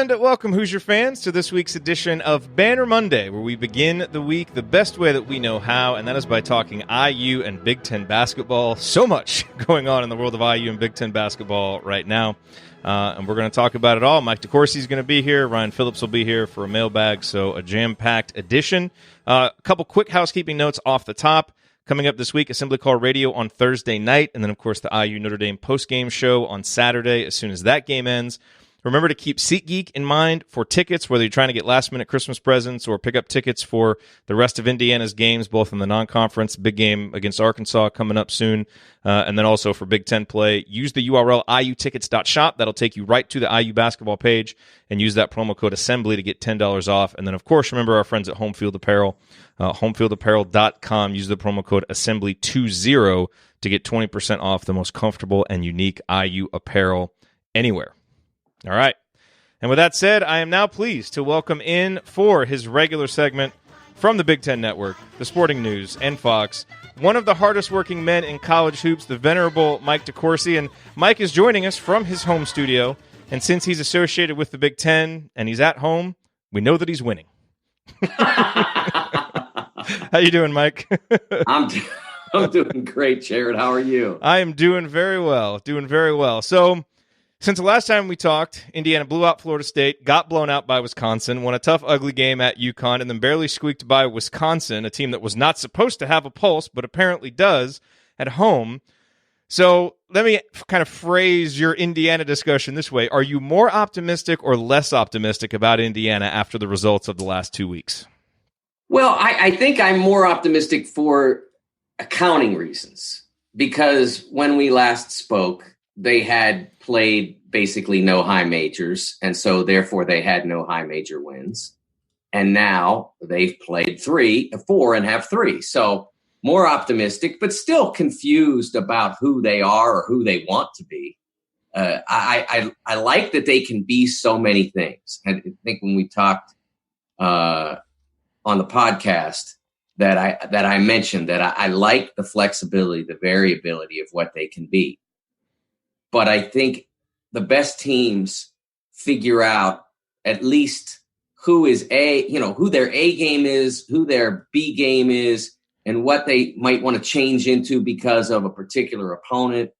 And welcome, Hoosier fans, to this week's edition of Banner Monday, where we begin the week the best way that we know how, and that is by talking IU and Big Ten basketball. So much going on in the world of IU and Big Ten basketball right now, and we're going to talk about it all. Mike DeCourcy is going to be here. Ryan Phillips will be here for a mailbag, so a jam-packed edition. A couple quick housekeeping notes off the top. Coming up this week, Assembly Call Radio on Thursday night, and then, of course, the IU Notre Dame postgame show on Saturday as soon as that game ends. Remember to keep SeatGeek in mind for tickets, whether you're trying to get last-minute Christmas presents or pick up tickets for the rest of Indiana's games, both in the non-conference, big game against Arkansas coming up soon, and then also for Big Ten play. Use the URL iutickets.shop. That'll take you right to the IU basketball page, and use that promo code ASSEMBLY to get $10 off. And then, of course, remember our friends at Home Field Apparel, homefieldapparel.com. Use the promo code ASSEMBLY20 to get 20% off the most comfortable and unique IU apparel anywhere. All right. And with that said, I am now pleased to welcome in for his regular segment from the Big Ten Network, the Sporting News, and Fox, one of the hardest working men in college hoops, the venerable Mike DeCourcy. And Mike is joining us from his home studio. And since he's associated with the Big Ten and he's at home, we know that he's winning. How you doing, Mike? I'm doing great, Jerod. How are you? I am doing very well. So, since the last time we talked, Indiana blew out Florida State, got blown out by Wisconsin, won a tough, ugly game at UConn, and then barely squeaked by Wisconsin, a team that was not supposed to have a pulse, but apparently does at home. So let me kind of phrase your Indiana discussion this way. Are you more optimistic or less optimistic about Indiana after the results of the last 2 weeks? Well, I think I'm more optimistic for accounting reasons, because when we last spoke, they had played basically no high majors, and so therefore they had no high major wins. And now they've played 4 and have 3. So more optimistic, but still confused about who they are or who they want to be. I like that they can be so many things. I think when we talked on the podcast that I mentioned that I like the flexibility, the variability of what they can be. But I think the best teams figure out at least who their A game is, who their B game is, and what they might want to change into because of a particular opponent.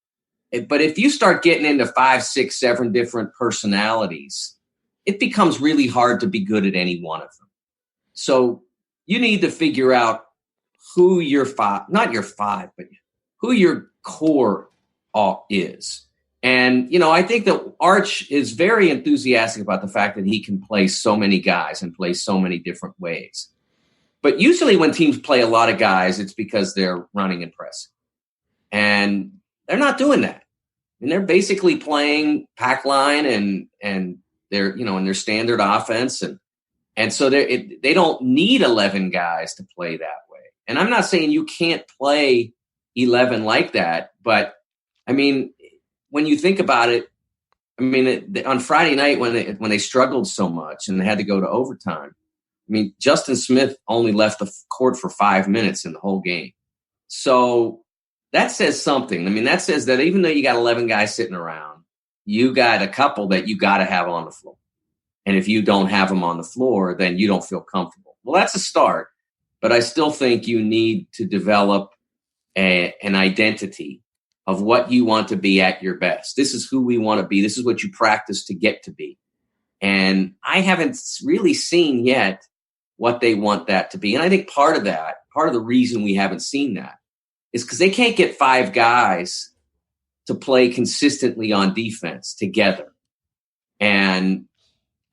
But if you start getting into 5, 6, 7 different personalities, it becomes really hard to be good at any one of them. So you need to figure out who your not your 5, but who your core is. And, I think that Arch is very enthusiastic about the fact that he can play so many guys and play so many different ways. But usually when teams play a lot of guys, it's because they're running and pressing. And they're not doing that. And they're basically playing pack line and they're, in their standard offense. And so they don't need 11 guys to play that way. And I'm not saying you can't play 11 like that, but I mean, when you think about it, on Friday night when they struggled so much and they had to go to overtime, Justin Smith only left the court for 5 minutes in the whole game. So that says something. That says that even though you got 11 guys sitting around, you got a couple that you got to have on the floor. And if you don't have them on the floor, then you don't feel comfortable. Well, that's a start, but I still think you need to develop an identity of what you want to be at your best. This is who we want to be. This is what you practice to get to be. And I haven't really seen yet what they want that to be. And I think part of the reason we haven't seen that is because they can't get 5 guys to play consistently on defense together. And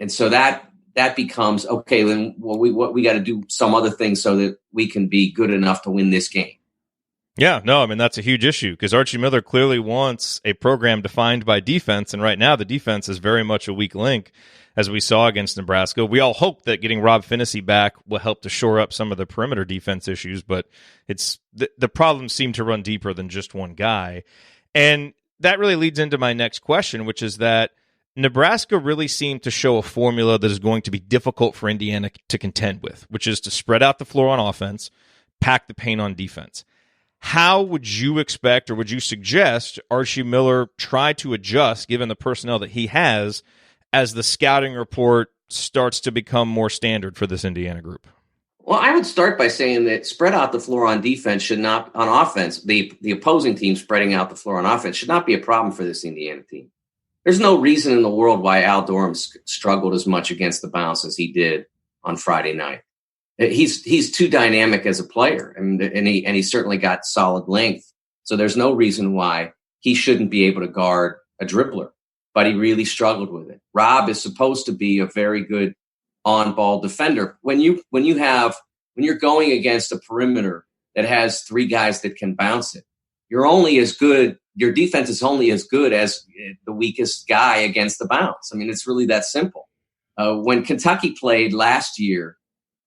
so that becomes, okay, then we got to do some other things so that we can be good enough to win this game. Yeah, no, that's a huge issue because Archie Miller clearly wants a program defined by defense, and right now the defense is very much a weak link, as we saw against Nebraska. We all hope that getting Rob Finney back will help to shore up some of the perimeter defense issues, but it's the problems seem to run deeper than just one guy. And that really leads into my next question, which is that Nebraska really seemed to show a formula that is going to be difficult for Indiana to contend with, which is to spread out the floor on offense, pack the paint on defense. How would you expect or would you suggest Archie Miller try to adjust, given the personnel that he has, as the scouting report starts to become more standard for this Indiana group? Well, I would start by saying that spread out the floor on defense should not, on offense, the opposing team spreading out the floor on offense should not be a problem for this Indiana team. There's no reason in the world why Al Durham struggled as much against the bounce as he did on Friday night. He's too dynamic as a player, and he certainly got solid length. So there's no reason why he shouldn't be able to guard a dribbler, but he really struggled with it. Rob is supposed to be a very good on-ball defender. When you're going against a perimeter that has three guys that can bounce it, you're only as good. Your defense is only as good as the weakest guy against the bounce. I mean, it's really that simple. When Kentucky played last year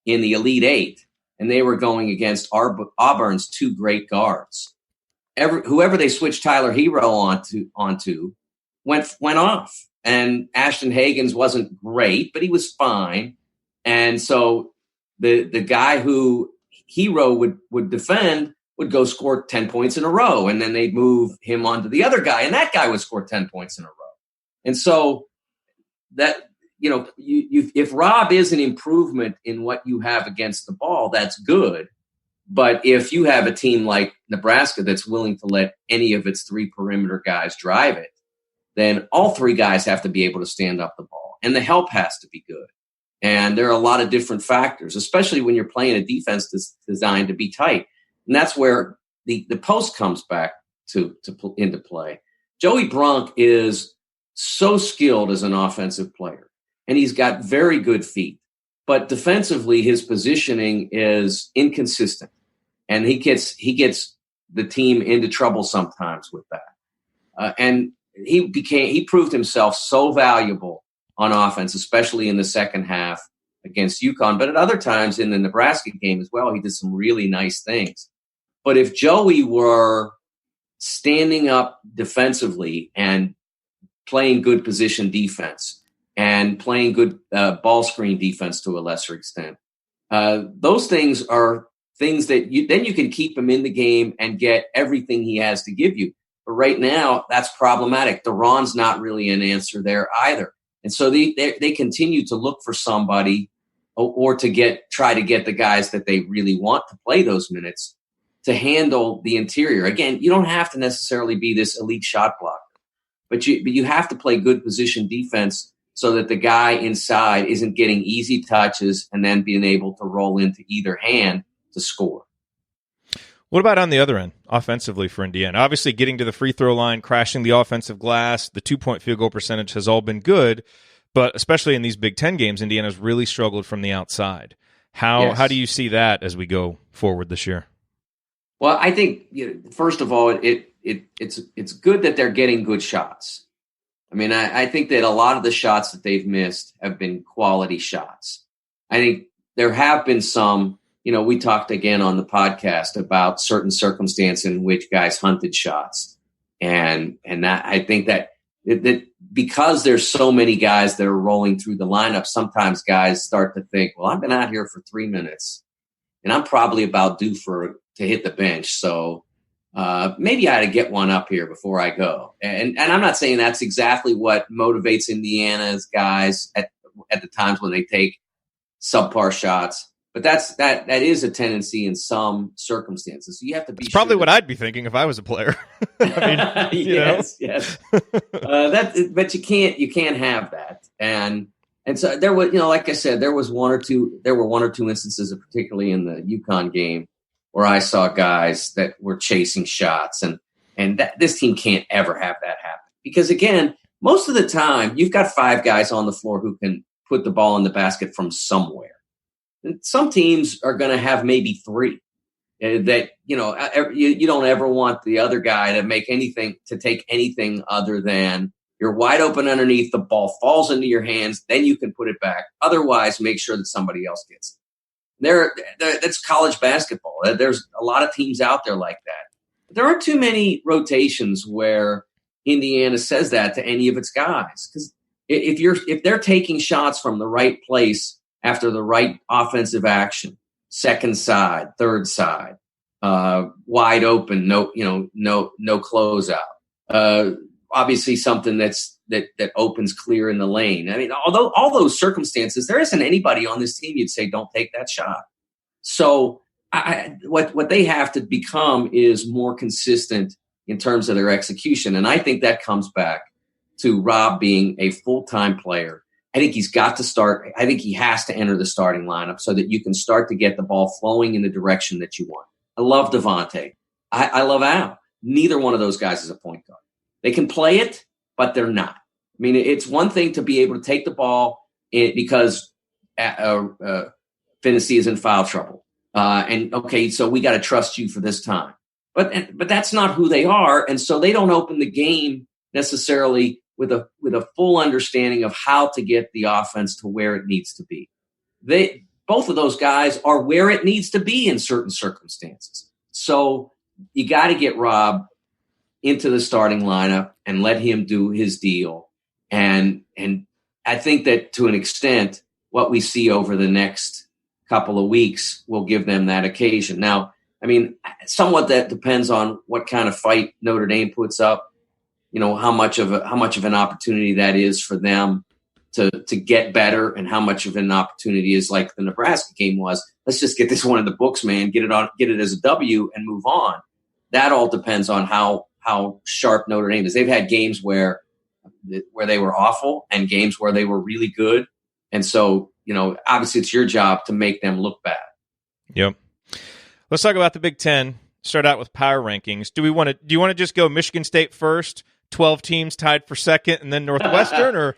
in the Elite Eight, and they were going against Auburn's two great guards, whoever they switched Tyler Hero onto went off. And Ashton Hagens wasn't great, but he was fine. And so the guy who Hero would defend would go score 10 points in a row. And then they'd move him onto the other guy, and that guy would score 10 points in a row. And so that, if Rob is an improvement in what you have against the ball, that's good. But if you have a team like Nebraska that's willing to let any of its three perimeter guys drive it, then all three guys have to be able to stand up the ball, and the help has to be good. And there are a lot of different factors, especially when you're playing a defense that's designed to be tight. And that's where the post comes back into play. Joey Brunk is so skilled as an offensive player, and he's got very good feet. But defensively, his positioning is inconsistent, and he gets the team into trouble sometimes with that. And he proved himself so valuable on offense, especially in the second half against UConn. But at other times in the Nebraska game as well, he did some really nice things. But if Joey were standing up defensively and playing good position defense and playing good ball screen defense to a lesser extent, those things are things that you can keep him in the game and get everything he has to give you. But right now, that's problematic. De'Ron's not really an answer there either. And so they continue to look for somebody or to try to get the guys that they really want to play those minutes to handle the interior. Again, you don't have to necessarily be this elite shot blocker, but you have to play good position defense so that the guy inside isn't getting easy touches and then being able to roll into either hand to score. What about on the other end, offensively for Indiana? Obviously, getting to the free throw line, crashing the offensive glass, the 2-point field goal percentage has all been good, but especially in these Big Ten games, Indiana's really struggled from the outside. How do you see that as we go forward this year? Well, I think first of all, it's good that they're getting good shots. I mean, I think that a lot of the shots that they've missed have been quality shots. I think there have been some. We talked again on the podcast about certain circumstances in which guys hunted shots. And that I think that because there's so many guys that are rolling through the lineup, sometimes guys start to think, well, I've been out here for 3 minutes and I'm probably about due to hit the bench. So maybe I ought to get one up here before I go. And I'm not saying that's exactly what motivates Indiana's guys at the times when they take subpar shots. But that is a tendency in some circumstances. So you have to be. It's probably what I'd be thinking if I was a player. I mean, yes. But you can't have that. And so there was, like I said, there were one or two instances, particularly in the UConn game, where I saw guys that were chasing shots, and that this team can't ever have that happen because again, most of the time you've got 5 guys on the floor who can put the ball in the basket from somewhere. And some teams are going to have maybe 3 that, you don't ever want the other guy to take anything other than you're wide open underneath, the ball falls into your hands, then you can put it back. Otherwise, make sure that somebody else gets it. That's college basketball. There's a lot of teams out there like that. But there aren't too many rotations where Indiana says that to any of its guys. Because if they're taking shots from the right place after the right offensive action, second side, third side, wide open, no closeout. Obviously, something that's that opens clear in the lane. I mean, although all those circumstances, there isn't anybody on this team you'd say don't take that shot. So what they have to become is more consistent in terms of their execution. And I think that comes back to Rob being a full-time player. I think he's got to start. I think he has to enter the starting lineup so that you can start to get the ball flowing in the direction that you want. I love Devontae. I love Al. Neither one of those guys is a point guard. They can play it, but they're not. I mean, it's one thing to be able to take the ball because Finney is in foul trouble. And okay, so we got to trust you for this time. But that's not who they are. And so they don't open the game necessarily with a full understanding of how to get the offense to where it needs to be. Both of those guys are where it needs to be in certain circumstances. So you got to get Rob into the starting lineup and let him do his deal. And I think that to an extent, what we see over the next couple of weeks will give them that occasion. Now, I mean, somewhat that depends on what kind of fight Notre Dame puts up. You know, how much of an opportunity that is for them to get better, and how much of an opportunity is like the Nebraska game was. Let's just get this one in the books, man. Get it as a W and move on. That all depends on how sharp Notre Dame is. They've had games where they were awful and games where they were really good, and so you know, obviously, it's your job to make them look bad. Yep. Let's talk about the Big Ten. Start out with power rankings. Do you want to just go Michigan State first? 12 teams tied for second, and then Northwestern, or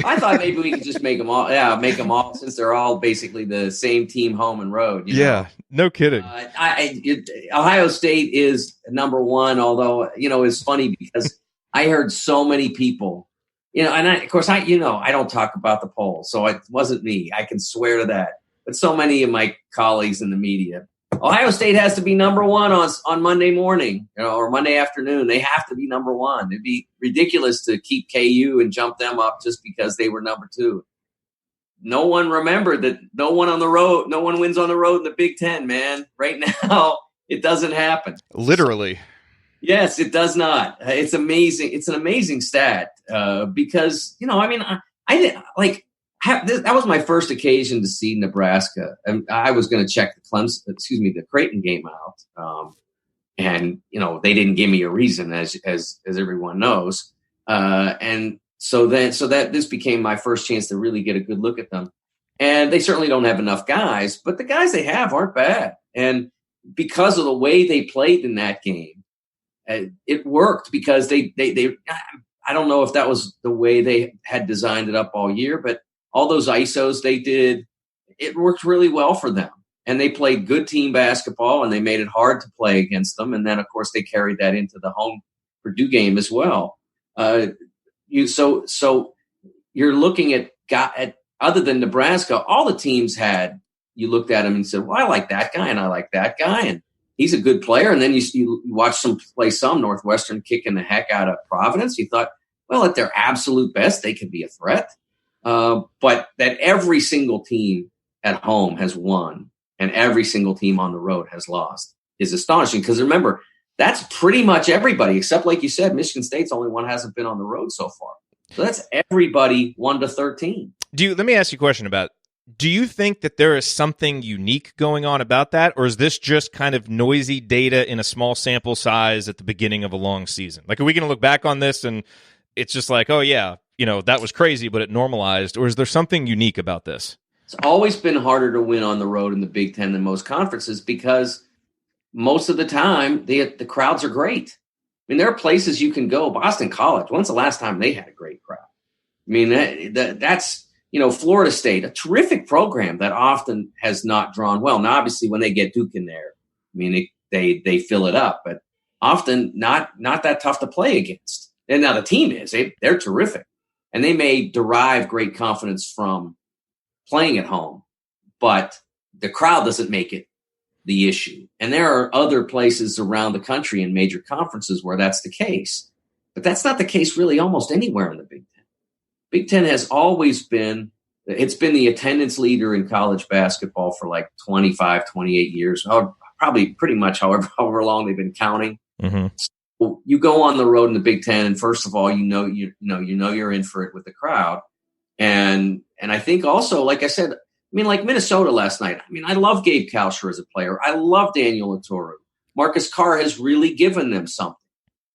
I thought maybe we could just make them all. Yeah, make them all, since they're all basically the same team, home and road. Yeah, no kidding. Ohio State is number one. Although it's funny because I heard so many people, and of course I don't talk about the polls, so it wasn't me. I can swear to that. But so many of my colleagues in the media. Ohio State has to be number one on Monday morning, or Monday afternoon. They have to be number one. It'd be ridiculous to keep KU and jump them up just because they were number two. No one remembered that no one wins on the road in the Big Ten, man. Right now, it doesn't happen. Literally. Yes, it does not. It's amazing. It's an amazing stat because, that was my first occasion to see Nebraska, and I was going to check the Creighton game out, and they didn't give me a reason, as everyone knows, and so this became my first chance to really get a good look at them, and they certainly don't have enough guys, but the guys they have aren't bad, and because of the way they played in that game, it worked because they I don't know if that was the way they had designed it up all year, but all those ISOs they did, it worked really well for them. And they played good team basketball, and they made it hard to play against them. And then, of course, they carried that into the home Purdue game as well. So you're looking at other than Nebraska, all the teams you looked at them and said, well, I like that guy, and I like that guy, and he's a good player. And then you watch them play some Northwestern kicking the heck out of Providence. You thought, well, at their absolute best, they could be a threat. But that every single team at home has won and every single team on the road has lost is astonishing. Because remember, that's pretty much everybody, except like you said, Michigan State's the only one hasn't been on the road so far. So that's everybody 1-13. Let me ask you a question about, do you think that there is something unique going on about that? Or is this just kind of noisy data in a small sample size at the beginning of a long season? Like, are we going to look back on this and it's just like, oh yeah, that was crazy, but it normalized? Or is there something unique about this? It's always been harder to win on the road in the Big Ten than most conferences because most of the time the crowds are great. I mean, there are places you can go. Boston College, when's the last time they had a great crowd? I mean, that's, Florida State, a terrific program that often has not drawn well. Now, obviously, when they get Duke in there, I mean, they fill it up, but often not that tough to play against. And now the team is. They're terrific. And they may derive great confidence from playing at home, but the crowd doesn't make it the issue. And there are other places around the country in major conferences where that's the case. But that's not the case really almost anywhere in the Big Ten. Big Ten has always been the attendance leader in college basketball for like 25, 28 years, probably pretty much however long they've been counting. Mm-hmm. you go on the road in the Big Ten, and first of all, you're in for it with the crowd. And I think also, like I said, like Minnesota last night. I love Gabe Kalsher as a player. I love Daniel Atoru. Marcus Carr has really given them something.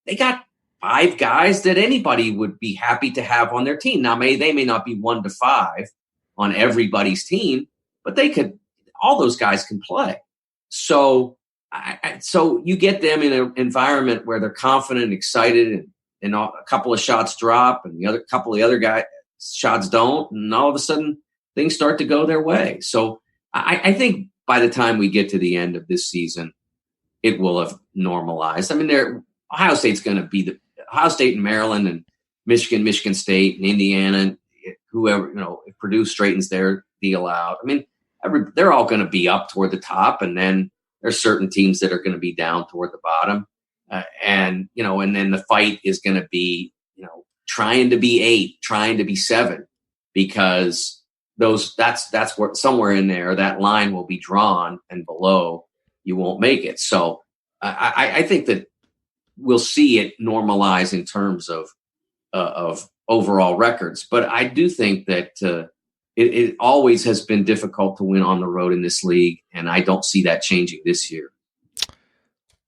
They got 5 guys that anybody would be happy to have on their team. Now, they may not be 1 to 5 on everybody's team, but all those guys can play. So, so you get them in an environment where they're confident and excited, and a couple of shots drop, and the other couple of the other guys shots don't, and all of a sudden things start to go their way. So I think by the time we get to the end of this season, it will have normalized. Ohio State's going to be Ohio State and Maryland and Michigan State and Indiana, and whoever, if Purdue straightens their deal out. They're all going to be up toward the top, and then there's certain teams that are going to be down toward the bottom. And then the fight is going to be, trying to be 8, trying to be 7, because that's where somewhere in there that line will be drawn, and below you won't make it. So I think that we'll see it normalize in terms of overall records. But I do think that it always has been difficult to win on the road in this league, and I don't see that changing this year.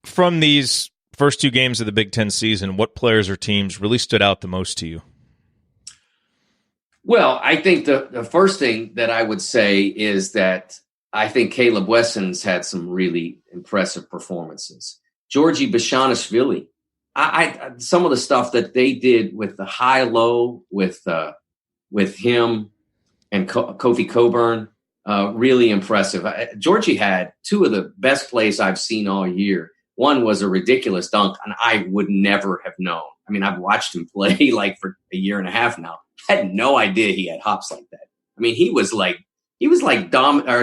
From these first 2 games of the Big Ten season, what players or teams really stood out the most to you? Well, I think the first thing that I would say is that I think Caleb Wesson's had some really impressive performances. Georgie Bashanishvili, I some of the stuff that they did with the high-low with him and Kofi Coburn, really impressive. Georgie had 2 of the best plays I've seen all year. One was a ridiculous dunk, and I would never have known. I've watched him play for a year and a half now. I had no idea he had hops like that. He was like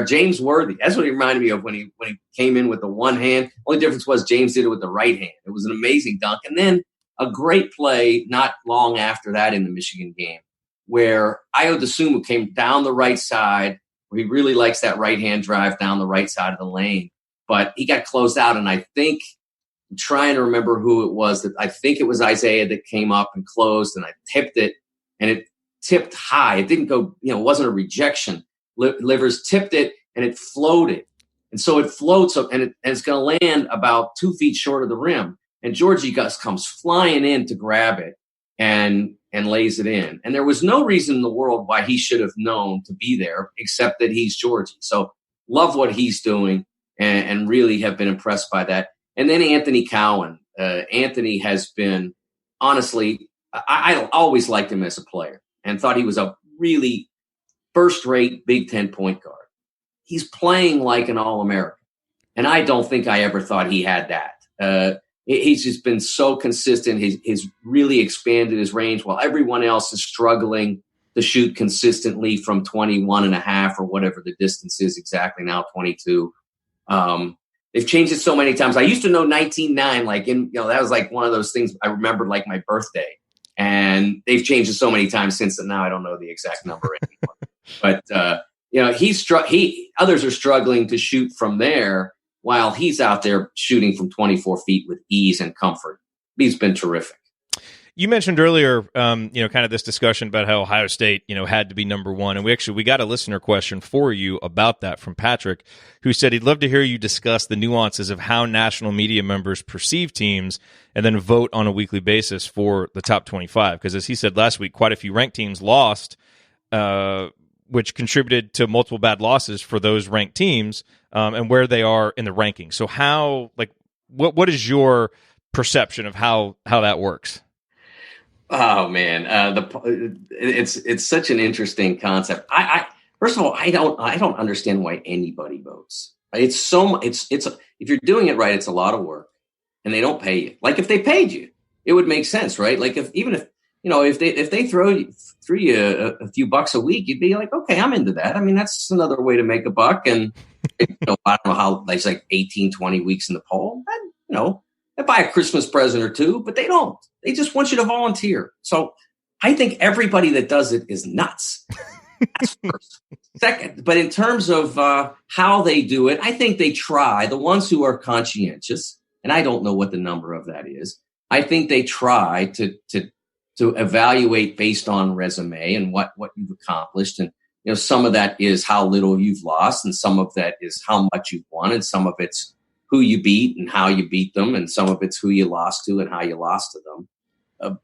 James Worthy. That's what he reminded me of when he came in with the one hand. Only difference was James did it with the right hand. It was an amazing dunk. And then a great play not long after that in the Michigan game, where Ayo Dosunmu came down the right side, where he really likes that right-hand drive down the right side of the lane. But he got closed out, and I'm trying to remember who it was. I think it was Isaiah that came up and closed, and I tipped it, and it tipped high. It didn't go, it wasn't a rejection. Livers tipped it, and it floated. And so it floats up, and it's going to land about 2 feet short of the rim. And Georgie Gus comes flying in to grab it and lays it in. And there was no reason in the world why he should have known to be there, except that he's Georgie. So love what he's doing, and really have been impressed by that. And then Anthony Cowan. Anthony has been, honestly, I always liked him as a player and thought he was a really first-rate Big Ten point guard. He's playing like an All-American, and I don't think I ever thought he had that. He's just been so consistent. He's really expanded his range while everyone else is struggling to shoot consistently from 21 and a half or whatever the distance is exactly now, 22. They've changed it so many times. I used to know 19.9, that was like one of those things I remembered like my birthday. And they've changed it so many times since then. Now I don't know the exact number anymore. But others are struggling to shoot from there while he's out there shooting from 24 feet with ease and comfort. He's been terrific. You mentioned earlier, kind of this discussion about how Ohio State, had to be number 1. And we got a listener question for you about that from Patrick, who said he'd love to hear you discuss the nuances of how national media members perceive teams and then vote on a weekly basis for the top 25. Because as he said last week, quite a few ranked teams lost, which contributed to multiple bad losses for those ranked teams and where they are in the ranking. So what is your perception of how that works? Oh man, it's such an interesting concept. First of all, I don't understand why anybody votes. It's if you're doing it right, it's a lot of work, and they don't pay you. Like if they paid you, it would make sense, right? Like if they throw you a few bucks a week, you'd be like, okay, I'm into that. That's another way to make a buck. And I don't know how there's like 18, 20 weeks in the poll. They buy a Christmas present or two, but they don't. They just want you to volunteer. So I think everybody that does it is nuts. That's first. Second, but in terms of how they do it, I think they try. The ones who are conscientious, and I don't know what the number of that is, I think they try to evaluate based on resume and what you've accomplished. And, some of that is how little you've lost, and some of that is how much you've won, and some of it's who you beat and how you beat them, and some of it's who you lost to and how you lost to them.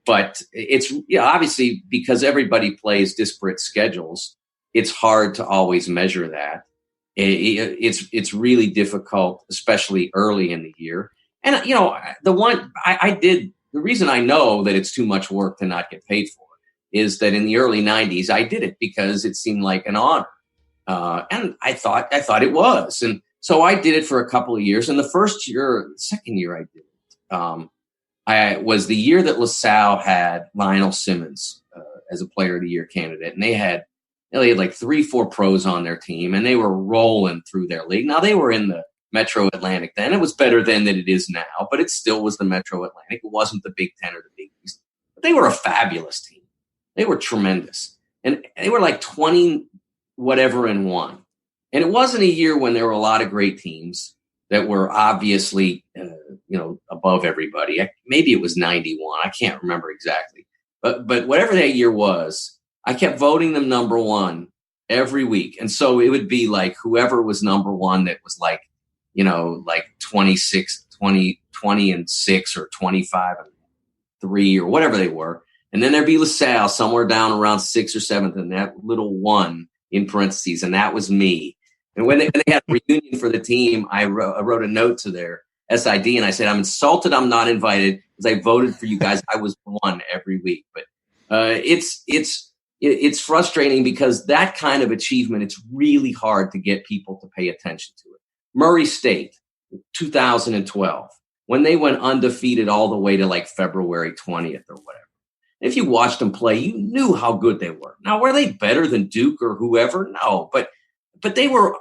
But it's obviously, because everybody plays disparate schedules, it's hard to always measure that. It's really difficult, especially early in the year. And, the reason I know that it's too much work to not get paid for is that in the early 90s, I did it because it seemed like an honor. And I thought it was. And so I did it for a couple of years. And the second year I did it, I was the year that LaSalle had Lionel Simmons as a player of the year candidate. And they had like 3-4 pros on their team, and they were rolling through their league. Now, they were in the Metro Atlantic then. It was better then than it is now, but it still was the Metro Atlantic. It wasn't the Big Ten or the Big East. But they were a fabulous team. They were tremendous. And they were like 20 whatever and 1. And it wasn't a year when there were a lot of great teams that were obviously, above everybody. Maybe it was 91. I can't remember exactly. But whatever that year was, I kept voting them number 1 every week. And so it would be like whoever was number 1 that was like 26, 20 and 6 or 25 and 3 or whatever they were. And then there'd be LaSalle somewhere down around 6th or 7th, and that little 1 in parentheses, and that was me. And when they had a reunion for the team, I wrote a note to their SID, and I said, I'm insulted I'm not invited because I voted for you guys. I was 1 every week. But it's frustrating because that kind of achievement, it's really hard to get people to pay attention to it. Murray State, 2012, when they went undefeated all the way to like February 20th or whatever. If you watched them play, you knew how good they were. Now, were they better than Duke or whoever? No, but they were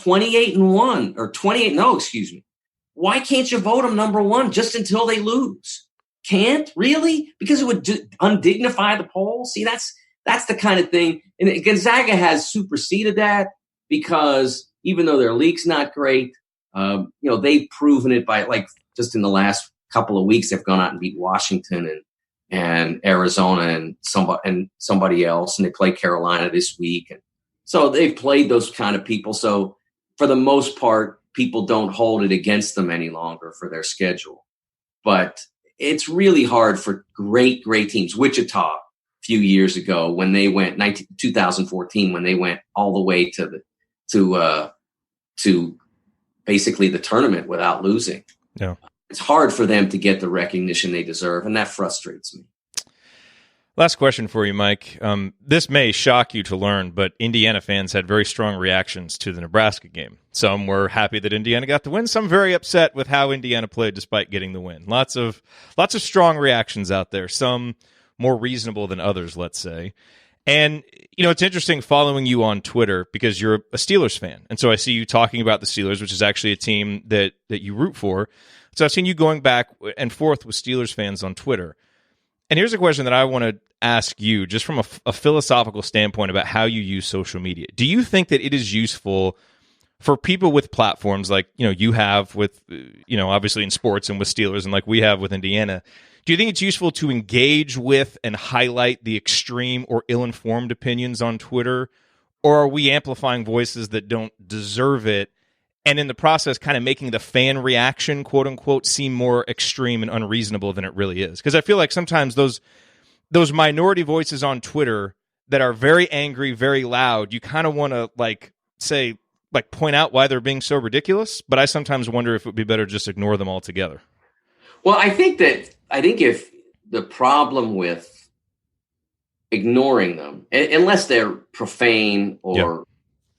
28-1 or 28. No, excuse me. Why can't you vote them number 1 just until they lose? Can't really? Because it would undignify the poll. See, that's the kind of thing. And Gonzaga has superseded that because even though their league's not great, they've proven it by like just in the last couple of weeks, they've gone out and beat Washington and Arizona and somebody else, and they play Carolina this week. And so they've played those kind of people. So for the most part, people don't hold it against them any longer for their schedule. But it's really hard for great, great teams. Wichita a few years ago when they went 2014, when they went all the way to basically the tournament without losing. Yeah. It's hard for them to get the recognition they deserve, and that frustrates me. Last question for you, Mike. This may shock you to learn, but Indiana fans had very strong reactions to the Nebraska game. Some were happy that Indiana got the win. Some very upset with how Indiana played despite getting the win. Lots of strong reactions out there. Some more reasonable than others, let's say. And, it's interesting following you on Twitter because you're a Steelers fan. And so I see you talking about the Steelers, which is actually a team that you root for. So I've seen you going back and forth with Steelers fans on Twitter. And here's a question that I want to ask you just from a philosophical standpoint about how you use social media. Do you think that it is useful for people with platforms like, you have with, obviously in sports and with Steelers and like we have with Indiana? Do you think it's useful to engage with and highlight the extreme or ill-informed opinions on Twitter? Or are we amplifying voices that don't deserve it? And in the process, kind of making the fan reaction, quote unquote, seem more extreme and unreasonable than it really is. Because I feel like sometimes those minority voices on Twitter that are very angry, very loud, you kind of want to point out why they're being so ridiculous. But I sometimes wonder if it would be better to just ignore them altogether. Well, I think if the problem with ignoring them, unless they're profane or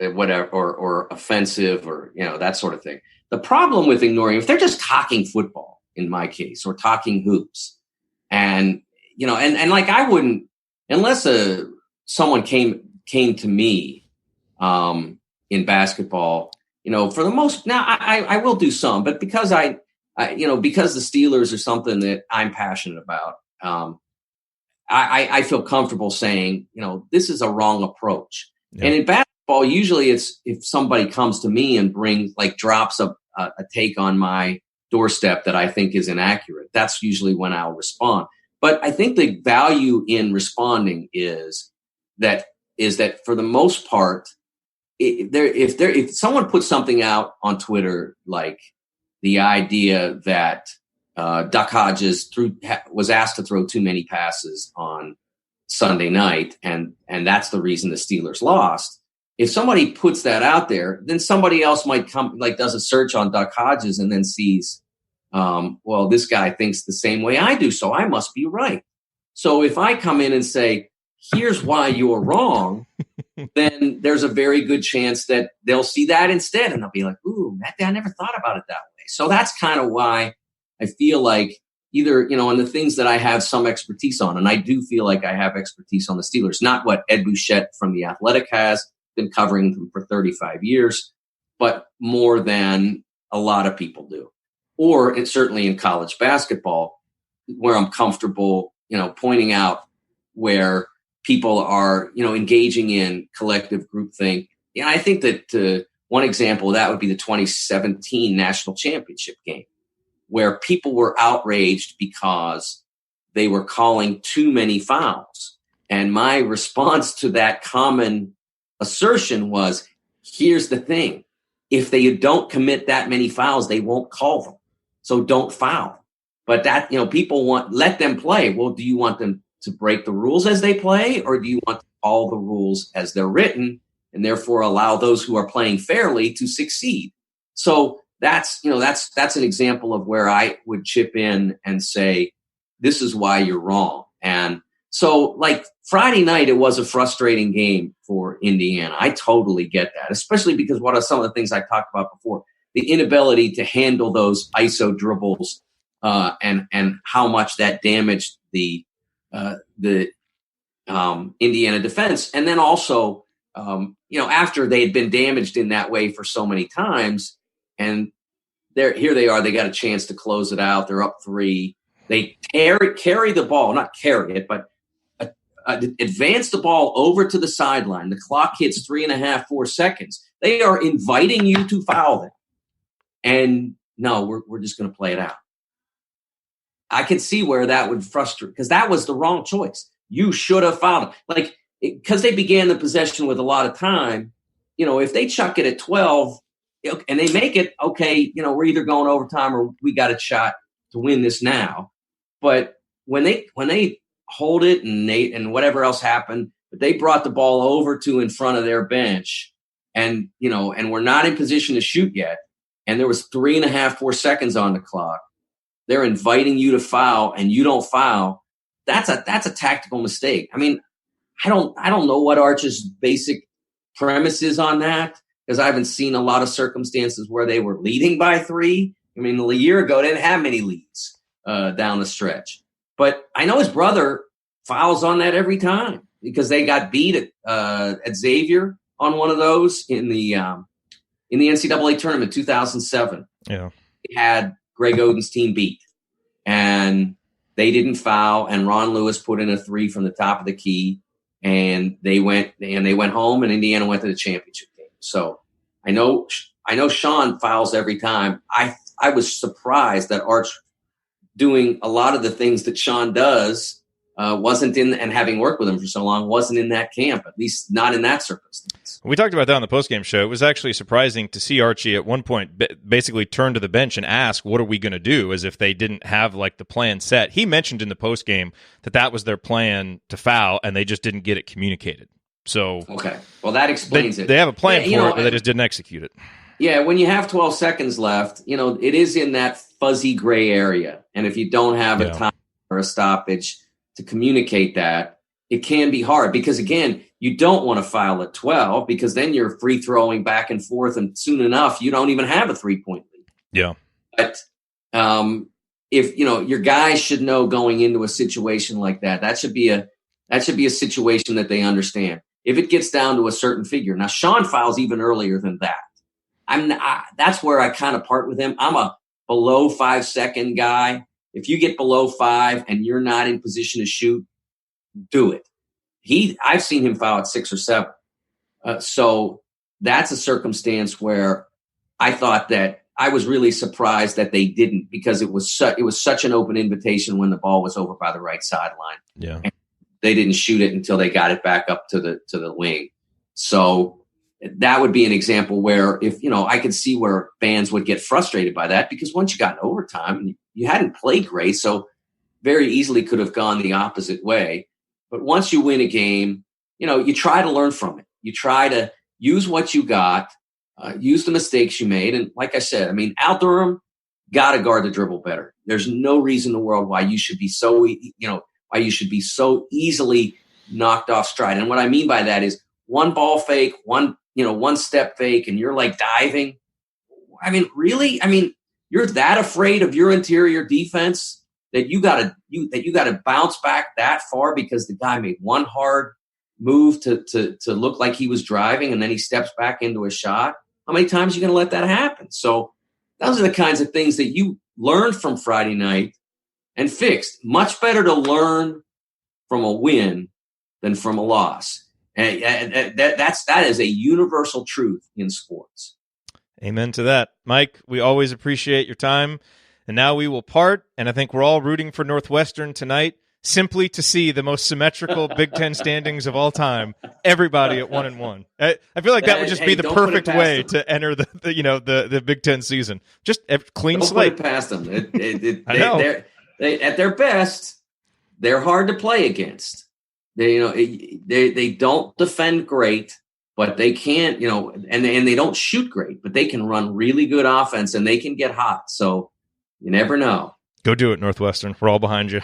whatever, or offensive or, that sort of thing. The problem with ignoring, if they're just talking football in my case, or talking hoops and, and like I wouldn't, unless someone came to me in basketball, for the most, now I will do some, but because because the Steelers are something that I'm passionate about, I feel comfortable saying, this is a wrong approach. Yeah. And in basketball, usually it's if somebody comes to me and drops a take on my doorstep that I think is inaccurate. That's usually when I'll respond. But I think the value in responding is that for the most part, if someone puts something out on Twitter, like the idea that Duck Hodges was asked to throw too many passes on Sunday night, and that's the reason the Steelers lost. If somebody puts that out there, then somebody else might come, like does a search on Duck Hodges and then sees, well, this guy thinks the same way I do, so I must be right. So if I come in and say, here's why you're wrong, then there's a very good chance that they'll see that instead, and they'll be like, ooh, I never thought about it that way. So that's kind of why I feel like either, in the things that I have some expertise on, and I do feel like I have expertise on the Steelers, not what Ed Bouchette from The Athletic has, been covering them for 35 years, but more than a lot of people do. Or it's certainly in college basketball, where I'm comfortable, pointing out where people are, engaging in collective groupthink. Yeah, I think that one example of that would be the 2017 national championship game, where people were outraged because they were calling too many fouls. And my response to that common assertion was, here's the thing. If they don't commit that many fouls, they won't call them. So don't foul. But that, people let them play. Well, do you want them to break the rules as they play, or do you want to call the rules as they're written and therefore allow those who are playing fairly to succeed? So that's an example of where I would chip in and say, this is why you're wrong. And so, like Friday night, it was a frustrating game for Indiana. I totally get that, especially because what are some of the things I talked about before? The inability to handle those ISO dribbles and how much that damaged the Indiana defense. And then also, after they had been damaged in that way for so many times, and here they are, they got a chance to close it out. They're up 3. They carry the ball, not carry it, but advance the ball over to the sideline. The clock hits 3.5, 4 seconds. They are inviting you to foul them. And no, we're just going to play it out. I can see where that would frustrate, because that was the wrong choice. You should have fouled them. Because they began the possession with a lot of time, if they chuck it at 12 and they make it, okay, we're either going overtime or we got a shot to win this now. But when they hold it and whatever else happened, but they brought the ball over to in front of their bench, and we're not in position to shoot yet, and there was 3.5, 4 seconds on the clock. They're inviting you to foul, and you don't foul. That's a tactical mistake. I mean, I don't know what Arch's basic premise is on that, because I haven't seen a lot of circumstances where they were leading by 3. I mean, a year ago, they didn't have many leads down the stretch. But I know his brother fouls on that every time, because they got beat at Xavier on one of those in the NCAA tournament 2007. Yeah, they had Greg Oden's team beat, and they didn't foul. And Ron Lewis put in a 3 from the top of the key, and they went home, and Indiana went to the championship game. So I know Sean fouls every time. I was surprised that Arch, doing a lot of the things that Sean does, wasn't in, and having worked with him for so long, wasn't in that camp, at least not in that circumstance. We talked about that on the postgame show. It was actually surprising to see Archie at one point basically turn to the bench and ask, what are we going to do, as if they didn't have the plan set. He mentioned in the postgame that was their plan to foul, and they just didn't get it communicated. So okay, well, that explains it. They have a plan for it, but they just didn't execute it. Yeah, when you have 12 seconds left, it is in that fuzzy gray area. And if you don't have a time or a stoppage to communicate that, it can be hard, because, again, you don't want to foul at 12, because then you're free throwing back and forth, and soon enough, you don't even have a 3-point lead. Yeah. But if, your guys should know going into a situation like that, that should be a situation that they understand. If it gets down to a certain figure. Now, Sean fouls even earlier than that. That's where I kind of part with him. I'm a below 5 second guy. If you get below 5 and you're not in position to shoot, do it. I've seen him foul at 6 or 7. So that's a circumstance where I thought that I was really surprised that they didn't, because it was such an open invitation when the ball was over by the right sideline. Yeah. And they didn't shoot it until they got it back up to the wing. So that would be an example where, if, I could see where fans would get frustrated by that, because once you got in overtime, you hadn't played great, so very easily could have gone the opposite way. But once you win a game, you try to learn from it. You try to use what you got, use the mistakes you made. And like I said, Al Durham got to guard the dribble better. There's no reason in the world why you should be so easily knocked off stride. And what I mean by that is one ball fake, one step fake, and you're like diving. Really? You're that afraid of your interior defense that you got to bounce back that far because the guy made one hard move to look like he was driving, and then he steps back into a shot. How many times are you going to let that happen? So those are the kinds of things that you learned from Friday night and fixed. Much better to learn from a win than from a loss. And that is a universal truth in sports. Amen to that. Mike, we always appreciate your time. And now we will part, and I think we're all rooting for Northwestern tonight, simply to see the most symmetrical Big Ten standings of all time. Everybody at 1-1. I feel like that would just be the perfect way to enter the Big Ten season. Just a clean slate. Don't put it past them. I know. They at their best, they're hard to play against. They don't defend great, but they can't, and they don't shoot great, but they can run really good offense and they can get hot. So you never know. Go do it, Northwestern. We're all behind you.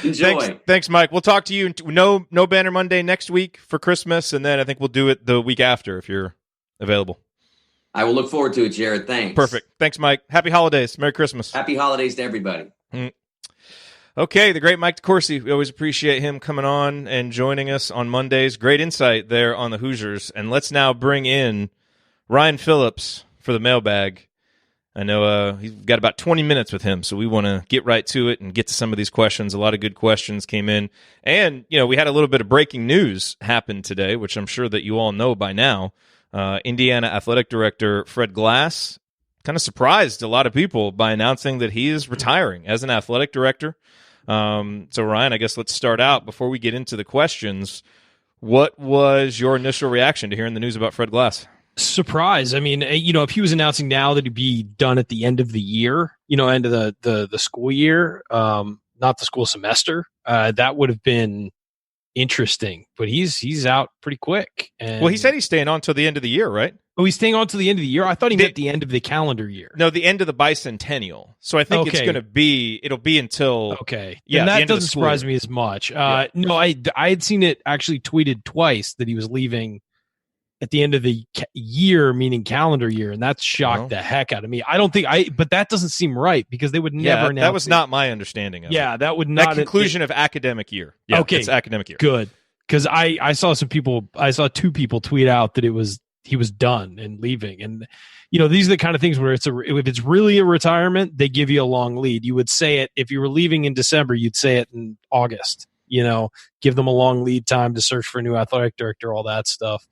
Enjoy. Thanks, Mike. We'll talk to you. No Banner Monday next week for Christmas, and then I think we'll do it the week after if you're available. I will look forward to it, Jerod. Thanks. Perfect. Thanks, Mike. Happy holidays. Merry Christmas. Happy holidays to everybody. Okay, the great Mike DeCourcy. We always appreciate him coming on and joining us on Mondays. Great insight there on the Hoosiers. And let's now bring in Ryan Phillips for the mailbag. I know he's got about 20 minutes with him, so we want to get right to it and get to some of these questions. A lot of good questions came in. And, we had a little bit of breaking news happen today, which I'm sure that you all know by now. Indiana Athletic Director Fred Glass kind of surprised a lot of people by announcing that he is retiring as an athletic director. So, Ryan, I guess let's start out before we get into the questions. What was your initial reaction to hearing the news about Fred Glass? Surprise. If he was announcing now that he'd be done at the end of the year, end of the school year, not the school semester, that would have been interesting. But he's out pretty quick. And, well, he said he's staying on till the end of the year, right? Oh, he's staying on to the end of the year? I thought he meant the end of the calendar year. No, the end of the bicentennial. So I think it'll be until... Okay. Yeah, and that doesn't surprise me as much. No, I had seen it actually tweeted twice that he was leaving at the end of the year, meaning calendar year, and that shocked the heck out of me. But that doesn't seem right, because they would never announce that was not my understanding of it. Yeah, that would not... That conclusion of academic year. Yeah, okay, it's academic year. Good. Because I saw two people tweet out that he was done and leaving. And, these are the kind of things where if it's really a retirement, they give you a long lead. You would say it, if you were leaving in December, you'd say it in August, give them a long lead time to search for a new athletic director, all that stuff.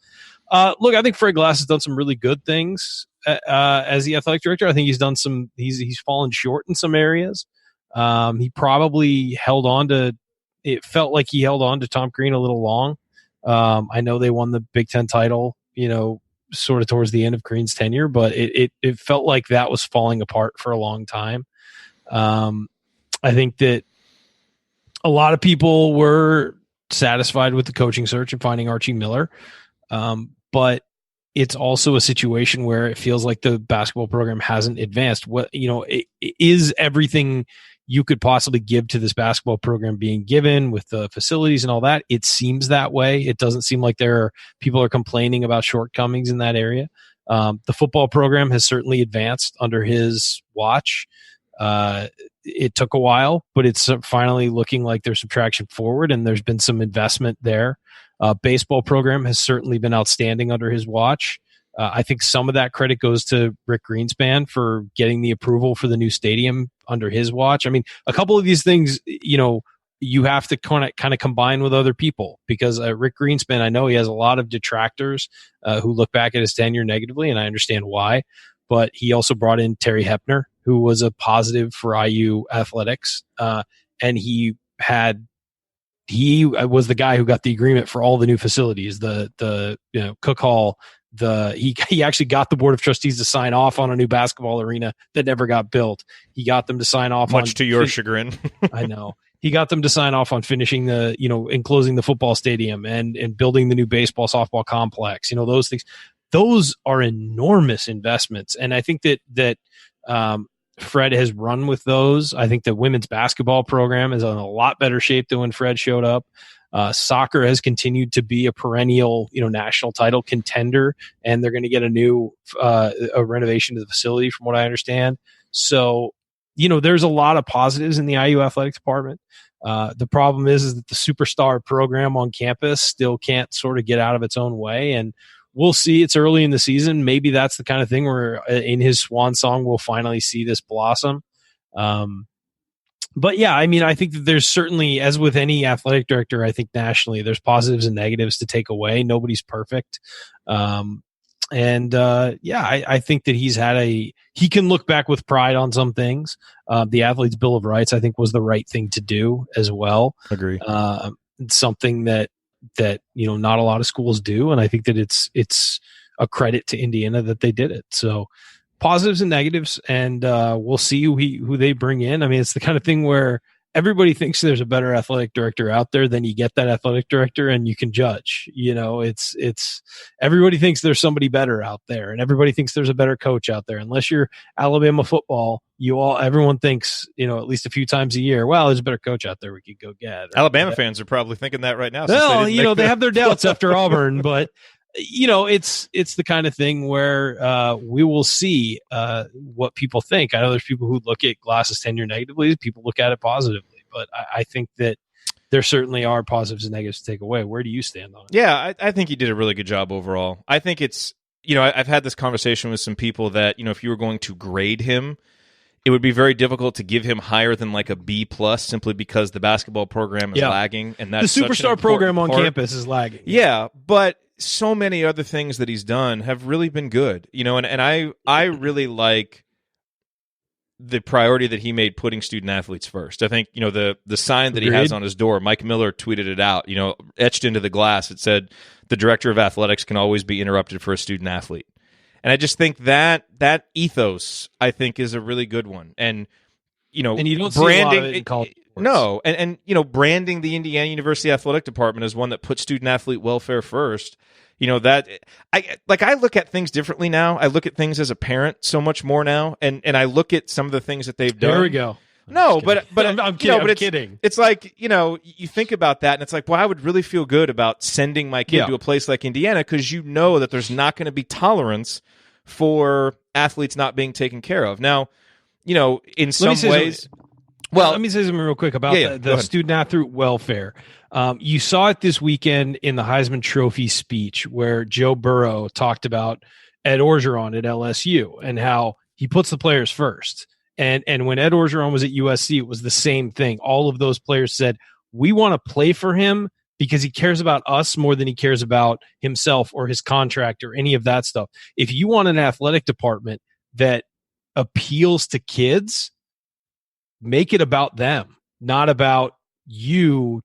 Look, I think Fred Glass has done some really good things as the athletic director. I think he's fallen short in some areas. He probably it felt like he held on to Tom Crean a little long. I know they won the Big Ten title, sort of towards the end of Crean's tenure, but it felt like that was falling apart for a long time. I think that a lot of people were satisfied with the coaching search and finding Archie Miller. But it's also a situation where it feels like the basketball program hasn't advanced. Is everything you could possibly give to this basketball program being given with the facilities and all that? It seems that way. It doesn't seem like people are complaining about shortcomings in that area. The football program has certainly advanced under his watch. It took a while, but it's finally looking like there's some traction forward, and there's been some investment there. Baseball program has certainly been outstanding under his watch. I think some of that credit goes to Rick Greenspan for getting the approval for the new stadium under his watch. A couple of these things, you have to kind of combine with other people, because Rick Greenspan, I know he has a lot of detractors who look back at his tenure negatively, and I understand why. but he also brought in Terry Hepner, who was a positive for IU athletics. And he was the guy who got the agreement for all the new facilities, the Cook Hall. He actually got the board of trustees to sign off on a new basketball arena that never got built. He got them to sign off, much to your chagrin. I know. He got them to sign off on finishing enclosing the football stadium and building the new baseball, softball complex. Those things. Those are enormous investments. And I think that Fred has run with those. I think the women's basketball program is in a lot better shape than when Fred showed up. Soccer has continued to be a perennial, national title contender, and they're going to get a renovation to the facility from what I understand. So, there's a lot of positives in the IU athletics department. The problem is that the superstar program on campus still can't sort of get out of its own way. And we'll see. It's early in the season. Maybe that's the kind of thing where in his swan song, we'll finally see this blossom. But yeah, I think that there's certainly, as with any athletic director, I think nationally, there's positives and negatives to take away. Nobody's perfect. I think that he can look back with pride on some things. The Athletes' Bill of Rights, I think, was the right thing to do as well. Agree. Something that not a lot of schools do, and I think that it's a credit to Indiana that they did it. So positives and negatives, and we'll see who they bring in. It's the kind of thing where everybody thinks there's a better athletic director out there, then you get that athletic director and you can judge. It's everybody thinks there's somebody better out there, and everybody thinks there's a better coach out there. Unless you're Alabama football, everyone thinks, at least a few times a year, well, there's a better coach out there we could go get. Alabama fans are probably thinking that right now. Well, they have their doubts after Auburn, but it's the kind of thing where we will see what people think. I know there's people who look at Glass's tenure negatively. People look at it positively, but I think that there certainly are positives and negatives to take away. Where do you stand on it? Yeah, I think he did a really good job overall. I think it's, I've had this conversation with some people that, if you were going to grade him, it would be very difficult to give him higher than like a B+ simply because the basketball program is lagging. And that's the superstar program on campus is lagging. Yeah, but so many other things that he's done have really been good, and I really like the priority that he made putting student athletes first. I think, the sign that he has on his door, Mike Miller tweeted it out, etched into the glass. It said, the director of athletics can always be interrupted for a student athlete. And I just think that ethos, I think, is a really good one. And, and you don't branding, see a lot of it in college. No, and branding the Indiana University Athletic Department as one that puts student athlete welfare first. That I look at things differently now. I look at things as a parent so much more now, and I look at some of the things that they've done. There we go. No, but I'm kidding. I'm kidding. It's like, you think about that, and it's like, well, I would really feel good about sending my kid to a place like Indiana because that there's not going to be tolerance for athletes not being taken care of. Now, in some ways. Well, let me say something real quick about the student athlete welfare. You saw it this weekend in the Heisman Trophy speech where Joe Burrow talked about Ed Orgeron at LSU and how he puts the players first. And when Ed Orgeron was at USC, it was the same thing. All of those players said, we want to play for him because he cares about us more than he cares about himself or his contract or any of that stuff. If you want an athletic department that appeals to kids, make it about them, not about you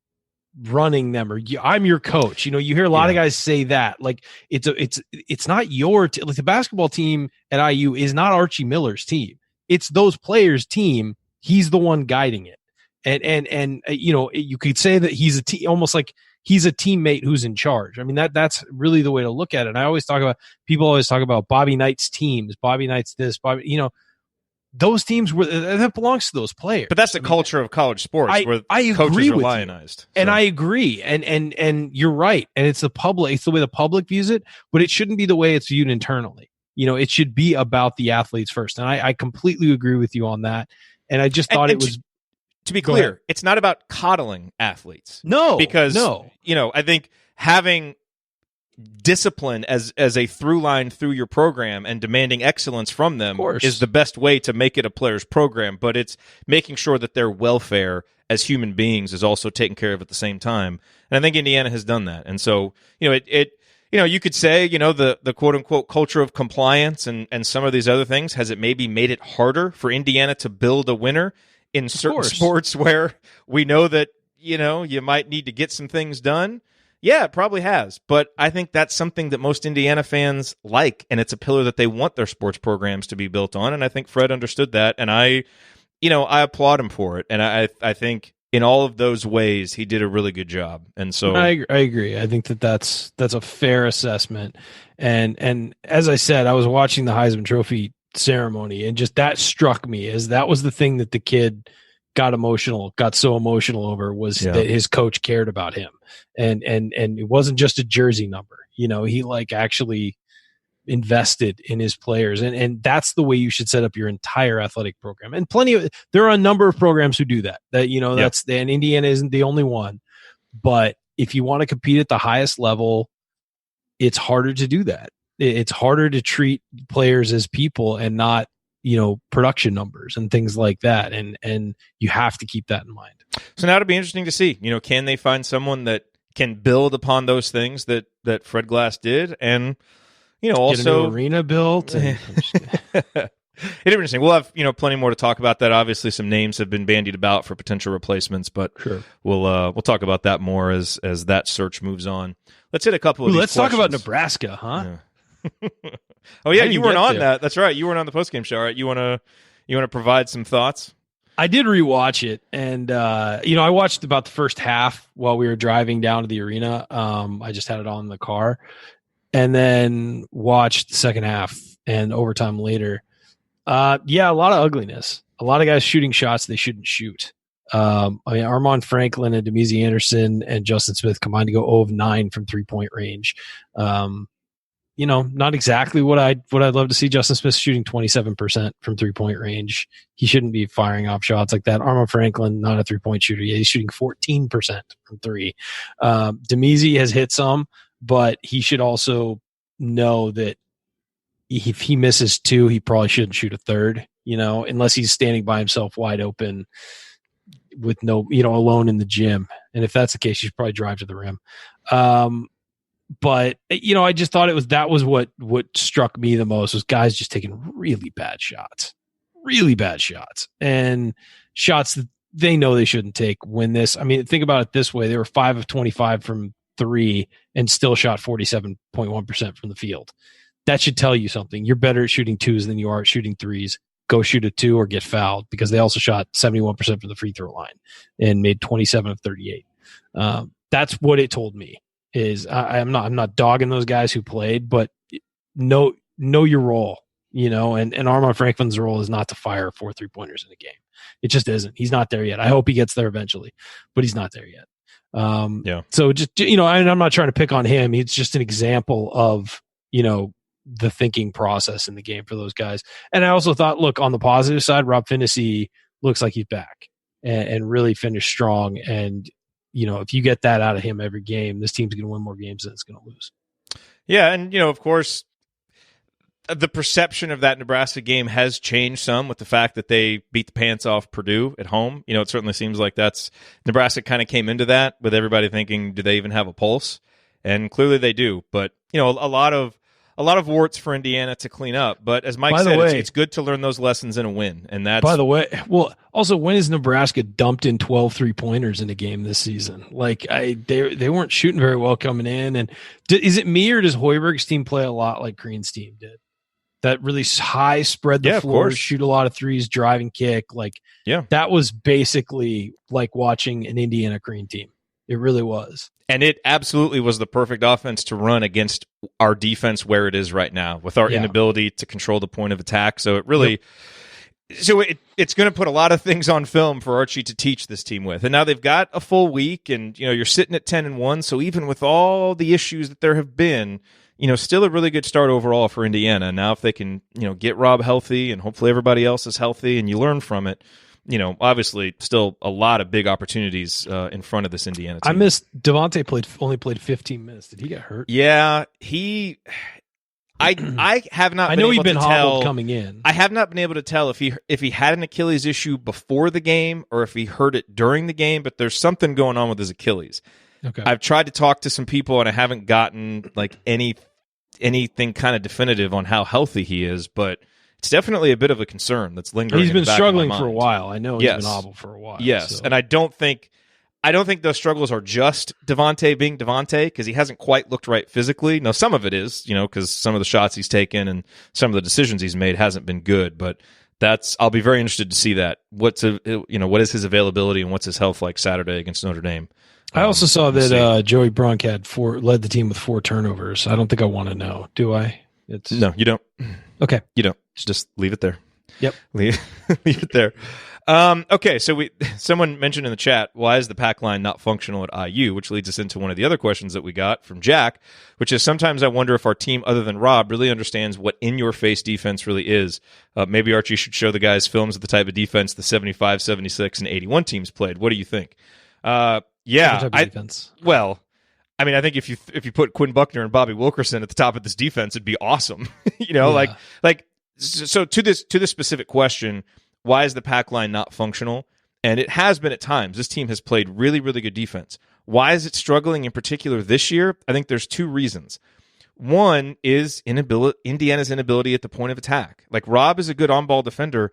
running them or I'm your coach. You hear a lot of guys say that. Like it's not your like the basketball team at IU is not Archie Miller's team. It's those players' team. He's the one guiding it. And you could say that he's almost like he's a teammate who's in charge. That's really the way to look at it. And people always talk about Bobby Knight's teams, Bobby Knight's this, those teams that belongs to those players. But that's the culture of college sports where coaches are lionized. So. And I agree. And you're right. And it's the way the public views it, but it shouldn't be the way it's viewed internally. It should be about the athletes first. And I completely agree with you on that. And I just thought to be clear, it's not about coddling athletes. No. Because I think having discipline as a through line through your program and demanding excellence from them is the best way to make it a player's program, but it's making sure that their welfare as human beings is also taken care of at the same time. And I think Indiana has done that. And so, you could say, the quote unquote culture of compliance and some of these other things, has it maybe made it harder for Indiana to build a winner in certain sports where we know that, you might need to get some things done? Yeah, it probably has. But I think that's something that most Indiana fans like, and it's a pillar that they want their sports programs to be built on. And I think Fred understood that. And I applaud him for it. And I think in all of those ways, he did a really good job. And so I agree. I think that's a fair assessment. And as I said, I was watching the Heisman Trophy ceremony, and just that struck me as that was the thing that the kid got so emotional over, was that his coach cared about him. And it wasn't just a jersey number. He actually invested in his players, and that's the way you should set up your entire athletic program. And there are a number of programs who do that. And Indiana isn't the only one. But if you want to compete at the highest level, it's harder to do that. It's harder to treat players as people and not production numbers and things like that. And you have to keep that in mind. So now it'll be interesting to see, can they find someone that can build upon those things that Fred Glass did, and also get a new arena built. And it's interesting. We'll have plenty more to talk about that. Obviously, some names have been bandied about for potential replacements, but sure. We'll talk about that more as that search moves on. Let's hit a couple of these let's questions. Talk about Nebraska, huh? Yeah. Oh yeah, you weren't on that. That's right. You weren't on the postgame show. All right, you want to provide some thoughts? I did rewatch it, and I watched about the first half while we were driving down to the arena. I just had it on in the car, and then watched the second half and overtime later. A lot of ugliness. A lot of guys shooting shots they shouldn't shoot. Armand Franklin and Demezy Anderson and Justin Smith combined to go 0 of 9 from 3-point range. Not exactly what I'd love to see. Justin Smith shooting 27% from 3-point range. He shouldn't be firing off shots like that. Armand Franklin, not a 3-point shooter. He's shooting 14% from 3. Demezy has hit some, but he should also know that if he misses 2, he probably shouldn't shoot a third, unless he's standing by himself wide open with no, alone in the gym. And if that's the case, you should probably drive to the rim. But I just thought that was what struck me the most, was guys just taking really bad shots, and shots that they know they shouldn't take. Think about it this way. They were 5 of 25 from 3 and still shot 47.1% from the field. That should tell you something. You're better at shooting 2s than you are at shooting 3s. Go shoot a 2 or get fouled, because they also shot 71% from the free throw line and made 27 of 38. That's what it told me. I'm not dogging those guys who played, but know your role, and Armand Franklin's role is not to fire 4 3-pointers in a game. It just isn't. He's not there yet. I hope he gets there eventually, but he's not there yet. So just, I'm not trying to pick on him. It's just an example of, the thinking process in the game for those guys. And I also thought, look, on the positive side, Rob Finney looks like he's back and really finished strong. And, if you get that out of him every game, this team's going to win more games than it's going to lose. Yeah. And, of course, the perception of that Nebraska game has changed some with the fact that they beat the pants off Purdue at home. It certainly seems like Nebraska kind of came into that with everybody thinking, do they even have a pulse? And clearly they do. But, a lot of warts for Indiana to clean up. But as Mike said, it's good to learn those lessons in a win. And that's, by the way, also, when has Nebraska dumped in 12 3-pointers in a game this season? They weren't shooting very well coming in. And is it me, or does Hoiberg's team play a lot like Green's team did? That really high spread the floor, shoot a lot of threes, drive and kick. That was basically like watching an Indiana Green team. It really was. And it absolutely was the perfect offense to run against our defense where it is right now, with our inability to control the point of attack. So it really, it's going to put a lot of things on film for Archie to teach this team with. And now they've got a full week, and you're sitting at 10-1. So even with all the issues that there have been, still a really good start overall for Indiana. Now if they can, get Rob healthy, and hopefully everybody else is healthy, and you learn from it, obviously still a lot of big opportunities in front of this Indiana team. I missed Devontae only played 15 minutes. Did he get hurt? Yeah, I have not. I know he'd been hobbled coming in. I have not been able to tell if he had an Achilles issue before the game or if he hurt it during the game. But there's something going on with his Achilles. Okay. I've tried to talk to some people, and I haven't gotten like anything kind of definitive on how healthy he is, but it's definitely a bit of a concern that's lingering. He's been in the back struggling of my for a mind. while. I know he's Yes. been hobbled for a while. Yes, so. and I don't think those struggles are just Devontae being Devontae, because he hasn't quite looked right physically. Now, some of it is, because some of the shots he's taken and some of the decisions he's made hasn't been good, but I'll be very interested to see that. What is his availability and what's his health like Saturday against Notre Dame? I also saw that Joey Brunk led the team with 4 turnovers. I don't think I want to know. Do I? No, you don't. Okay. You don't. Just leave it there. Yep. Leave it there. Okay, so someone mentioned in the chat, why is the pack line not functional at IU, which leads us into one of the other questions that we got from Jack, which is sometimes I wonder if our team, other than Rob, really understands what in-your-face defense really is. Maybe Archie should show the guys films of the type of defense the 75, 76, and 81 teams played. What do you think? Yeah. Defense. Well, I mean, I think if you put Quinn Buckner and Bobby Wilkerson at the top of this defense, it'd be awesome. So to this specific question, why is the pack line not functional? And it has been at times. This team has played really, really good defense. Why is it struggling in particular this year? I think there's 2 reasons. One is Indiana's inability at the point of attack. Like, Rob is a good on-ball defender.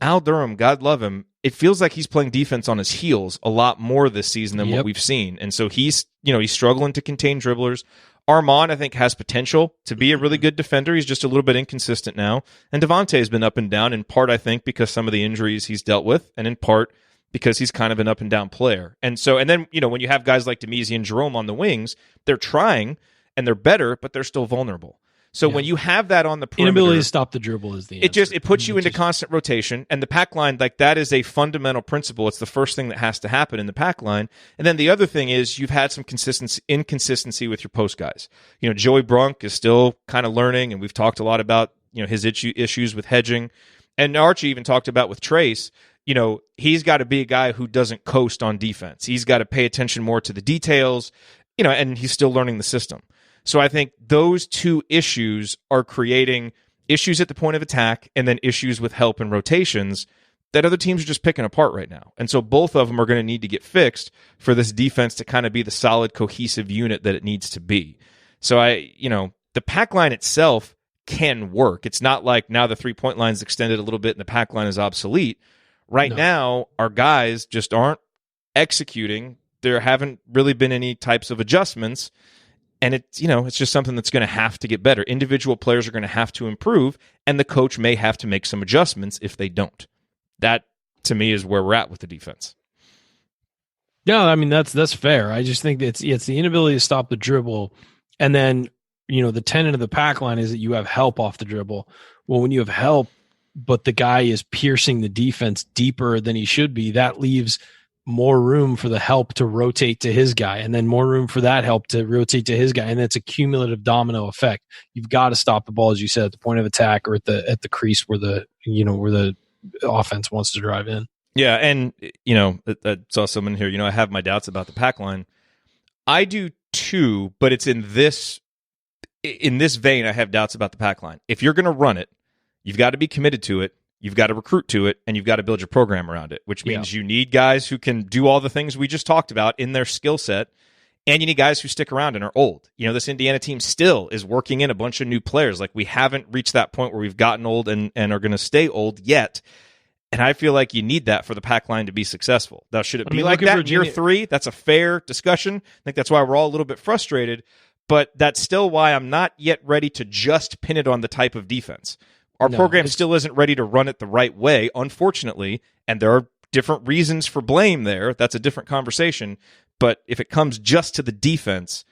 Al Durham, God love him, it feels like he's playing defense on his heels a lot more this season than what we've seen. And so he's struggling to contain dribblers. Armand, I think, has potential to be a really good defender. He's just a little bit inconsistent now. And Devontae has been up and down, in part, I think, because some of the injuries he's dealt with, and in part because he's kind of an up-and-down player. And then, when you have guys like Demezi and Jerome on the wings, they're trying, and they're better, but they're still vulnerable. So when you have that on the perimeter, inability to stop the dribble is the answer. It puts you into constant rotation, and the pack line, like, that is a fundamental principle. It's the first thing that has to happen in the pack line. And then the other thing is you've had some inconsistency with your post guys. Joey Brunk is still kind of learning, and we've talked a lot about his issues with hedging. And Archie even talked about with Trace, he's got to be a guy who doesn't coast on defense. He's got to pay attention more to the details, and he's still learning the system. So I think those 2 issues are creating issues at the point of attack and then issues with help and rotations that other teams are just picking apart right now. And so both of them are going to need to get fixed for this defense to kind of be the solid, cohesive unit that it needs to be. So the pack line itself can work. It's not like now the 3-point line is extended a little bit and the pack line is obsolete. Right now, our guys just aren't executing. There haven't really been any types of adjustments. And it's just something that's going to have to get better. Individual players are going to have to improve, and the coach may have to make some adjustments if they don't. That, to me, is where we're at with the defense. Yeah, I mean, that's fair. I just think it's the inability to stop the dribble. And then, the tenet of the pack line is that you have help off the dribble. Well, when you have help, but the guy is piercing the defense deeper than he should be, that leaves more room for the help to rotate to his guy, and then more room for that help to rotate to his guy. And it's a cumulative domino effect. You've got to stop the ball, as you said, at the point of attack or at the crease where the offense wants to drive in. Yeah. And, I saw someone here, I have my doubts about the pack line. I do too, but it's in this vein, I have doubts about the pack line. If you're going to run it, you've got to be committed to it. You've got to recruit to it, and you've got to build your program around it, which means you need guys who can do all the things we just talked about in their skill set, and you need guys who stick around and are old. This Indiana team still is working in a bunch of new players. Like, we haven't reached that point where we've gotten old and are going to stay old yet, and I feel like you need that for the pack line to be successful. Now, should it be like that in year 3? That's a fair discussion. I think that's why we're all a little bit frustrated, but that's still why I'm not yet ready to just pin it on the type of defense. Our program still isn't ready to run it the right way, unfortunately, and there are different reasons for blame there. That's a different conversation. But if it comes just to the defense,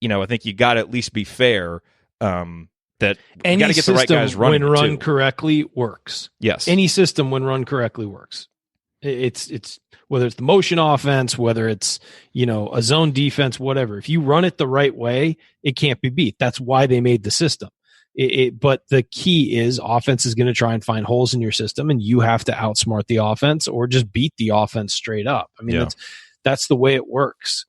I think you got to at least be fair that you got to get the right guys running. When run correctly works. Yes. Any system when run correctly works. It's whether it's the motion offense, whether it's, a zone defense, whatever. If you run it the right way, it can't be beat. That's why they made the system. But the key is offense is going to try and find holes in your system, and you have to outsmart the offense or just beat the offense straight up. I mean, that's the way it works.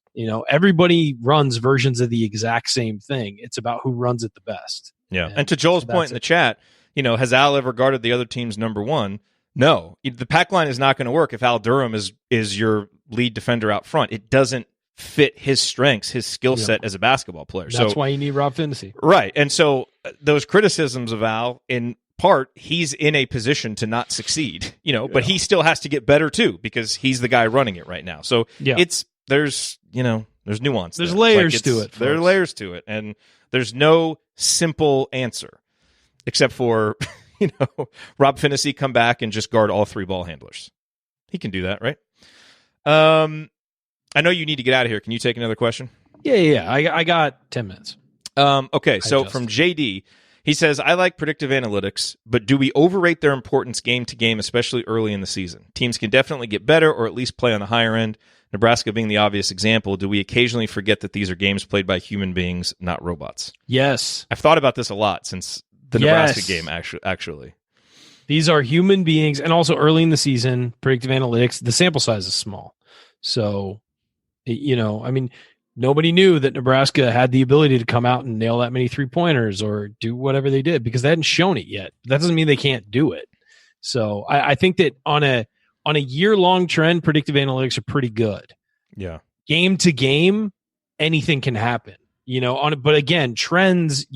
Everybody runs versions of the exact same thing. It's about who runs it the best. Yeah. And to Joel's point in the chat, has Al ever guarded the other team's number 1? No. The pack line is not going to work if Al Durham is your lead defender out front. It doesn't fit his strengths, his skill set as a basketball player. That's why you need Rob Finney. Right. And so those criticisms of Al, in part, he's in a position to not succeed, but he still has to get better too, because he's the guy running it right now. So there's nuance. There's layers to it. There are layers to it. And there's no simple answer except for, Rob Finney come back and just guard all 3 ball handlers. He can do that, right? I know you need to get out of here. Can you take another question? Yeah. I got 10 minutes. Okay, so from JD, he says, I like predictive analytics, but do we overrate their importance game to game, especially early in the season? Teams can definitely get better or at least play on the higher end. Nebraska being the obvious example, do we occasionally forget that these are games played by human beings, not robots? Yes. I've thought about this a lot since the Nebraska game, actually. These are human beings, and also early in the season, predictive analytics, the sample size is small. So, nobody knew that Nebraska had the ability to come out and nail that many 3-pointers or do whatever they did because they hadn't shown it yet. That doesn't mean they can't do it. So I think that on a year-long trend, predictive analytics are pretty good. Yeah. Game to game, anything can happen. But again, trends,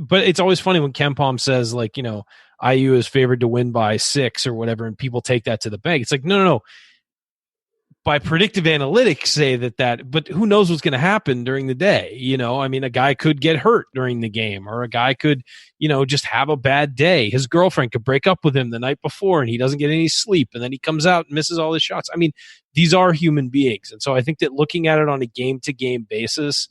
but it's always funny when Ken Palm says, IU is favored to win by 6 or whatever, and people take that to the bank. It's like, no. By predictive analytics say that, but who knows what's going to happen during the day? A guy could get hurt during the game, or a guy could, just have a bad day. His girlfriend could break up with him the night before and he doesn't get any sleep. And then he comes out and misses all his shots. These are human beings. And so I think that looking at it on a game to game basis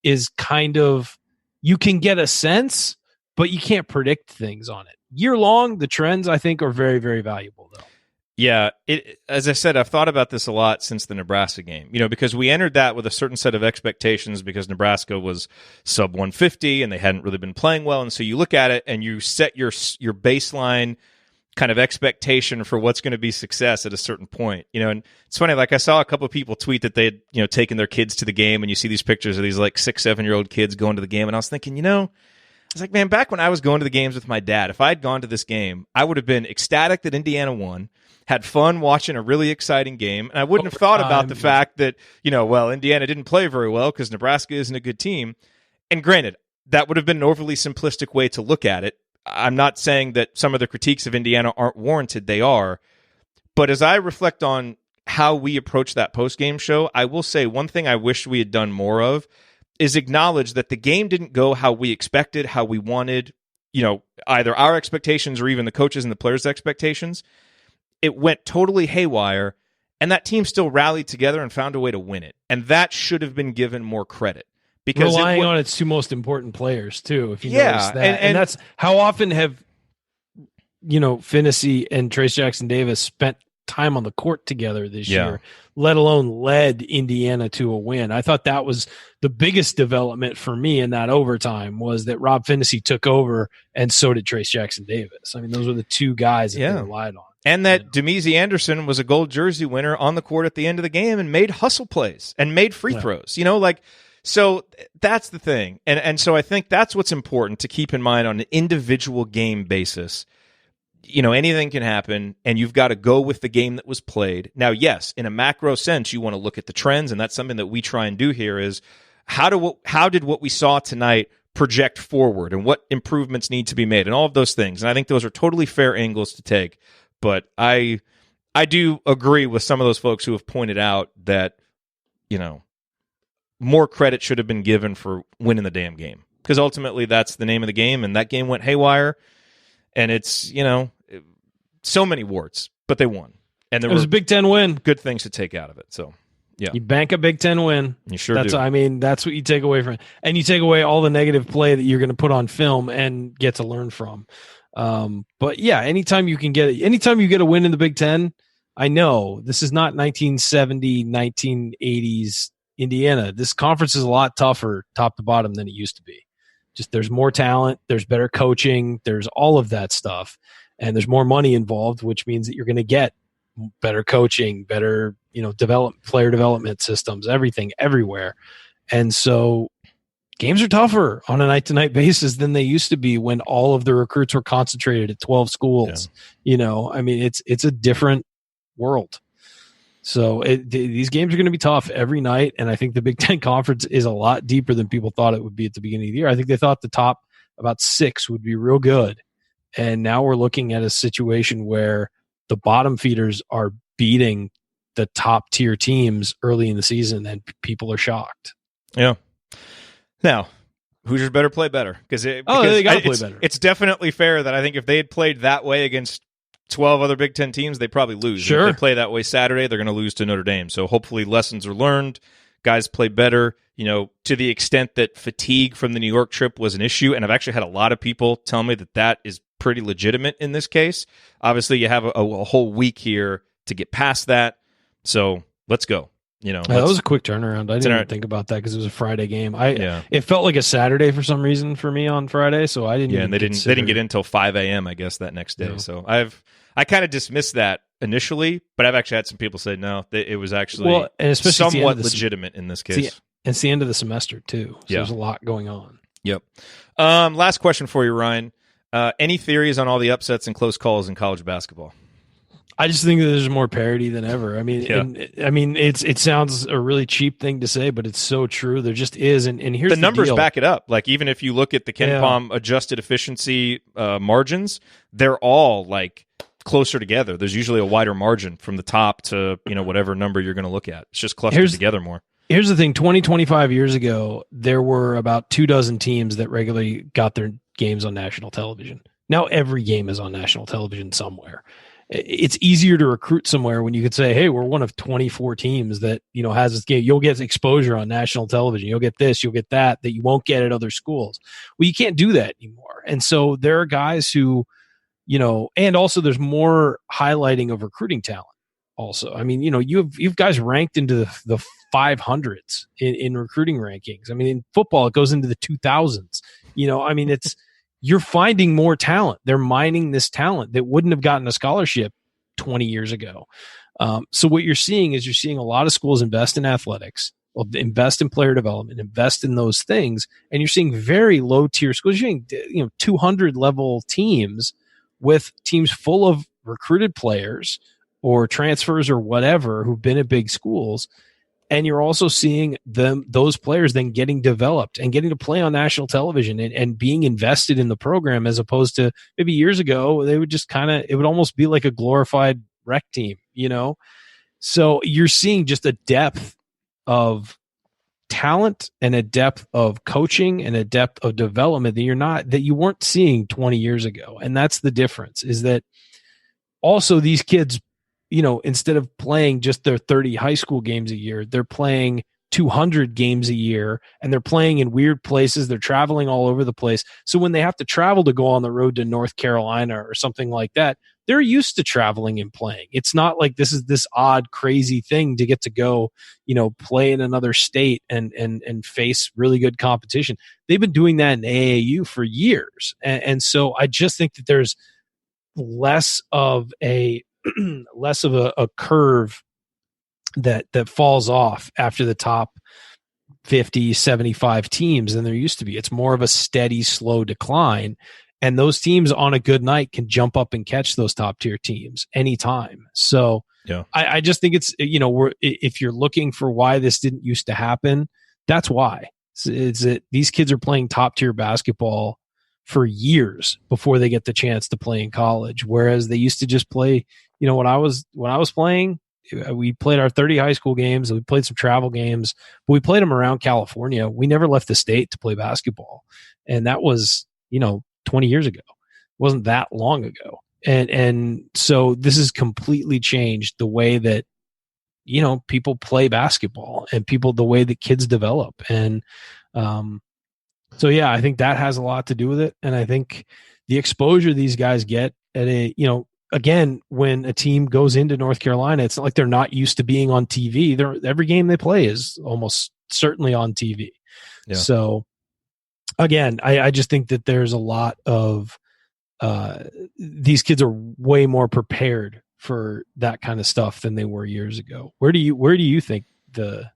is kind of, you can get a sense, but you can't predict things on it. Year long, the trends I think are very, very valuable though. Yeah, as I said, I've thought about this a lot since the Nebraska game, because we entered that with a certain set of expectations because Nebraska was sub 150 and they hadn't really been playing well. And so you look at it and you set your baseline kind of expectation for what's going to be success at a certain point, and it's funny, I saw a couple of people tweet that they had, taken their kids to the game, and you see these pictures of these 6-7-year-old kids going to the game. And I was thinking, I was like, man, back when I was going to the games with my dad, if I had gone to this game, I would have been ecstatic that Indiana won, had fun watching a really exciting game, and I wouldn't have thought about the fact that, Indiana didn't play very well because Nebraska isn't a good team. And granted, that would have been an overly simplistic way to look at it. I'm not saying that some of the critiques of Indiana aren't warranted. They are. But as I reflect on how we approach that post-game show, I will say one thing I wish we had done more of is acknowledge that the game didn't go how we expected, how we wanted, either our expectations or even the coaches and the players' expectations. It went totally haywire, and that team still rallied together and found a way to win it. And that should have been given more credit. Because relying on its 2 most important players, too, if you notice that. And that's how often have, Finney and Trace Jackson-Davis spent time on the court together this year, let alone led Indiana to a win. I thought that was the biggest development for me in that overtime was that Rob Finney took over, and so did Trace Jackson-Davis. Those were the 2 guys that they relied on. And that Demezy Anderson was a gold jersey winner on the court at the end of the game and made hustle plays and made free throws. So that's the thing. And so I think that's what's important to keep in mind on an individual game basis. Anything can happen, and you've got to go with the game that was played. Now, yes, in a macro sense, you want to look at the trends, and that's something that we try and do here is how did what we saw tonight project forward and what improvements need to be made and all of those things. And I think those are totally fair angles to take. But I do agree with some of those folks who have pointed out that, more credit should have been given for winning the damn game. Because ultimately that's the name of the game, and that game went haywire. And it's, so many warts, but they won. And there was a Big Ten win. Good things to take out of it. So, yeah. You bank a Big Ten win. You sure do. That's what you take away from it. And you take away all the negative play that you're going to put on film and get to learn from. But yeah, anytime you get a win in the Big Ten, I know this is not 1970, 1980s Indiana. This conference is a lot tougher top to bottom than it used to be. Just there's more talent, there's better coaching, there's all of that stuff, and there's more money involved, which means that you're going to get better coaching, better, player development systems, everything, everywhere. And so games are tougher on a night-to-night basis than they used to be when all of the recruits were concentrated at 12 schools. Yeah. It's a different world. So these games are going to be tough every night, and I think the Big Ten Conference is a lot deeper than people thought it would be at the beginning of the year. I think they thought the top about 6 would be real good, and now we're looking at a situation where the bottom feeders are beating the top tier teams early in the season, and people are shocked. Yeah. Now, Hoosiers better play better because they got to play better. It's definitely fair that I think if they had played that way against 12 other Big Ten teams, they'd probably lose. Sure. If they play that way Saturday, they're going to lose to Notre Dame. So hopefully lessons are learned. Guys play better, to the extent that fatigue from the New York trip was an issue. And I've actually had a lot of people tell me that is pretty legitimate in this case. Obviously, you have a whole week here to get past that. So let's go. That was a quick turnaround. I didn't even think about that because it was a Friday game. It felt like a Saturday for some reason for me on Friday, so I didn't. Yeah, and they didn't get in until 5 a.m. I guess that next day. No. So I kind of dismissed that initially, but I've actually had some people say no, it was actually somewhat legitimate in this case. It's the end of the semester too, so there's a lot going on. Yep. Last question for you, Ryan. Any theories on all the upsets and close calls in college basketball? I just think that there's more parity than ever. I mean, it sounds a really cheap thing to say, but it's so true. There just is, and here's the numbers back it up. Like even if you look at the KenPom adjusted efficiency margins, they're all like closer together. There's usually a wider margin from the top to whatever number you're going to look at. It's just clustered together more. Here's the thing: 25 years ago, there were about 24 teams that regularly got their games on national television. Now every game is on national television somewhere. It's easier to recruit somewhere when you could say, hey, we're one of 24 teams that, has this game. You'll get exposure on national television. You'll get this, you'll get that you won't get at other schools. Well, you can't do that anymore. And so there are guys who, and also there's more highlighting of recruiting talent also. I mean, you've guys ranked into the 500s in recruiting rankings. I mean, in football, it goes into the 2000s. You're finding more talent. They're mining this talent that wouldn't have gotten a scholarship 20 years ago. So what you're seeing is a lot of schools invest in athletics, invest in player development, invest in those things. And you're seeing very low tier schools. You're seeing 200 level teams with teams full of recruited players or transfers or whatever who've been at big schools. And you're also seeing those players then getting developed and getting to play on national television and being invested in the program, as opposed to maybe years ago, they would just it would almost be like a glorified rec team, So you're seeing just a depth of talent and a depth of coaching and a depth of development that you weren't seeing 20 years ago. And that's the difference, is that also these kids, instead of playing just their 30 high school games a year, they're playing 200 games a year, and they're playing in weird places. They're traveling all over the place. So when they have to travel to go on the road to North Carolina or something like that, they're used to traveling and playing. It's not like this is this odd, crazy thing to get to go, play in another state and face really good competition. They've been doing that in AAU for years. And so I just think that there's less of a curve that falls off after the top 50, 75 teams than there used to be. It's more of a steady, slow decline. And those teams on a good night can jump up and catch those top tier teams anytime. So I just think it's, if you're looking for why this didn't used to happen, that's why. It's that these kids are playing top tier basketball for years before they get the chance to play in college. Whereas they used to just play, when I was playing, we played our 30 high school games, and we played some travel games, but we played them around California. We never left the state to play basketball. And that was, 20 years ago. It wasn't that long ago. And so this has completely changed the way that, people play basketball and the way that kids develop. And, so yeah, I think that has a lot to do with it. And I think the exposure these guys get at again, when a team goes into North Carolina, it's not like they're not used to being on TV. Every game they play is almost certainly on TV. Yeah. So again, I just think that there's a lot of these kids are way more prepared for that kind of stuff than they were years ago. Where do you think the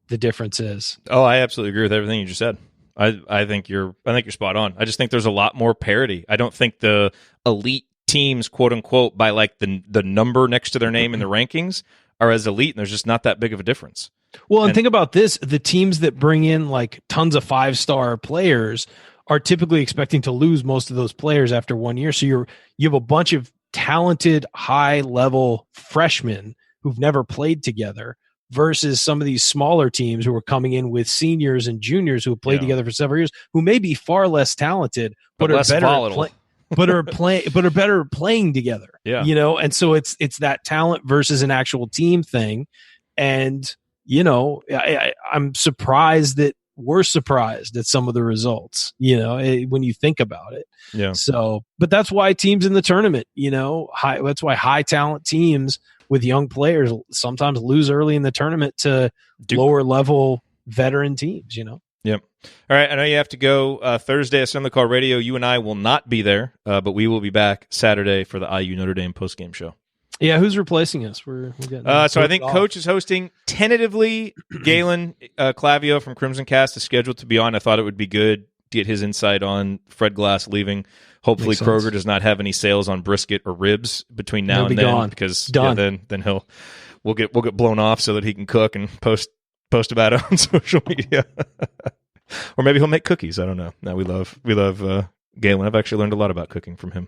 difference is? Oh, I absolutely agree with everything you just said. I think you're spot on. I just think there's a lot more parity. I don't think the elite teams, quote unquote, by like the number next to their name in the rankings, are as elite, and there's just not that big of a difference. Well, and think about this. The teams that bring in like tons of 5-star players are typically expecting to lose most of those players after 1 year. So you have a bunch of talented, high-level freshmen who've never played together versus some of these smaller teams who are coming in with seniors and juniors who have played together for several years, who may be far less talented, but are less better volatile. but are better playing together. Yeah. You know, and so it's that talent versus an actual team thing. And, you know, I'm surprised that we're surprised at some of the results, you know, when you think about it. Yeah. So, but that's why teams in the tournament, you know, that's why high talent teams with young players sometimes lose early in the tournament to lower level veteran teams, you know? Yep. All right. I know you have to go Thursday at Assembly Call Radio. You and I will not be there, but we will be back Saturday for the IU Notre Dame postgame show. Yeah. Who's replacing us? We're getting so I think Coach is hosting tentatively. Galen Clavio from Crimson Cast is scheduled to be on. I thought it would be good to get his insight on Fred Glass leaving. Hopefully Kroger does not have any sales on brisket or ribs between now and then, gone. because Done. then we'll get blown off so that he can cook and post about it on social media. Or maybe he'll make cookies. I don't know. No, we love Galen. I've actually learned a lot about cooking from him.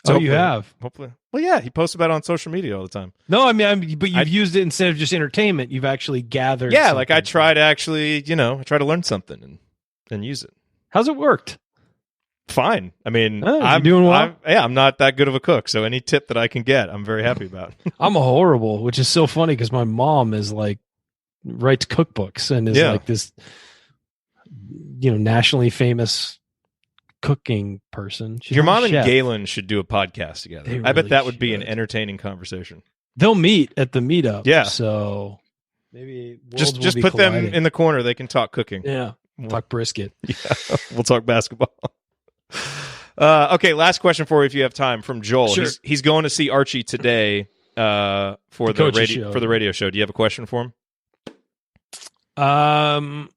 So you have? Hopefully. Well, yeah, he posts about it on social media all the time. No, I mean, but you've used it instead of just entertainment. You've actually gathered. Yeah, like I try to actually, I try to learn something and use it. How's it worked? Fine. I mean, I'm doing well. I'm not that good of a cook, so any tip that I can get, I'm very happy about. I'm a horrible, which is so funny because my mom is like writes cookbooks and is like this, nationally famous cooking person. She's Your mom and chef. Galen should do a podcast together. They I bet really that would be should. an entertaining conversation. They'll meet at the meetup. Yeah. So maybe Just will be put them colliding. in the corner. They can talk cooking. Yeah. Talk brisket. Yeah. We'll talk basketball. Okay, last question for you if you have time from Joel. Sure. He's going to see Archie today for the radio show. Do you have a question for him?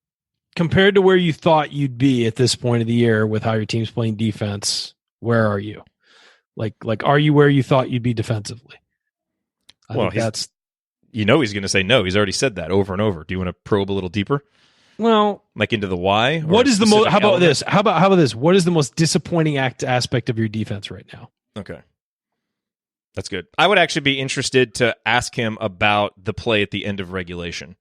Compared to where you thought you'd be at this point of the year with how your team's playing defense, where are you? Like are you where you thought you'd be defensively? I think that's he's going to say no. He's already said that over and over. Do you want to probe a little deeper? Well, like into the why? What is the most? How about this? How about this? What is the most disappointing aspect of your defense right now? Okay, that's good. I would actually be interested to ask him about the play at the end of regulation,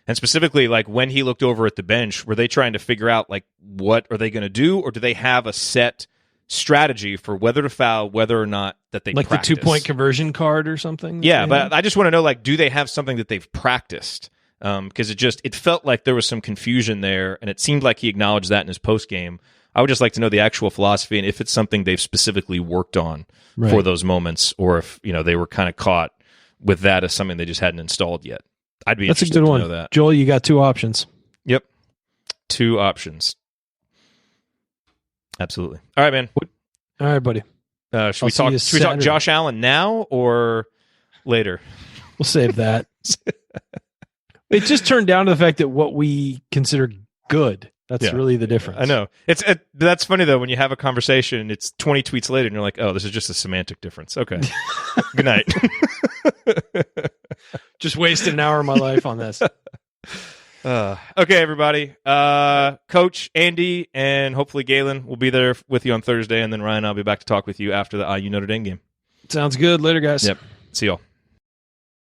and specifically, like when he looked over at the bench, were they trying to figure out like what are they going to do, or do they have a set strategy for whether to foul, whether or not that they like practice? The 2-point conversion card or something? Yeah, but I just want to know, like, do they have something that they've practiced? Because it felt like there was some confusion there, and it seemed like he acknowledged that in his post game. I would just like to know the actual philosophy and if it's something they've specifically worked on for those moments, or if they were kind of caught with that as something they just hadn't installed yet. I'd be interested to know that. Joel, you got 2 options. Yep, 2 options. Absolutely. All right, man. All right, buddy. Should we talk Josh Allen now or later? We'll save that. It just turned down to the fact that what we consider good. That's really the difference. I know. That's funny though when you have a conversation. It's 20 tweets later, and you're like, "Oh, this is just a semantic difference." Okay. Good night. Just wasted an hour of my life on this. Okay, everybody. Coach Andy and hopefully Galen will be there with you on Thursday, and then Ryan, I'll be back to talk with you after the IU Notre Dame game. Sounds good. Later, guys. Yep. See y'all.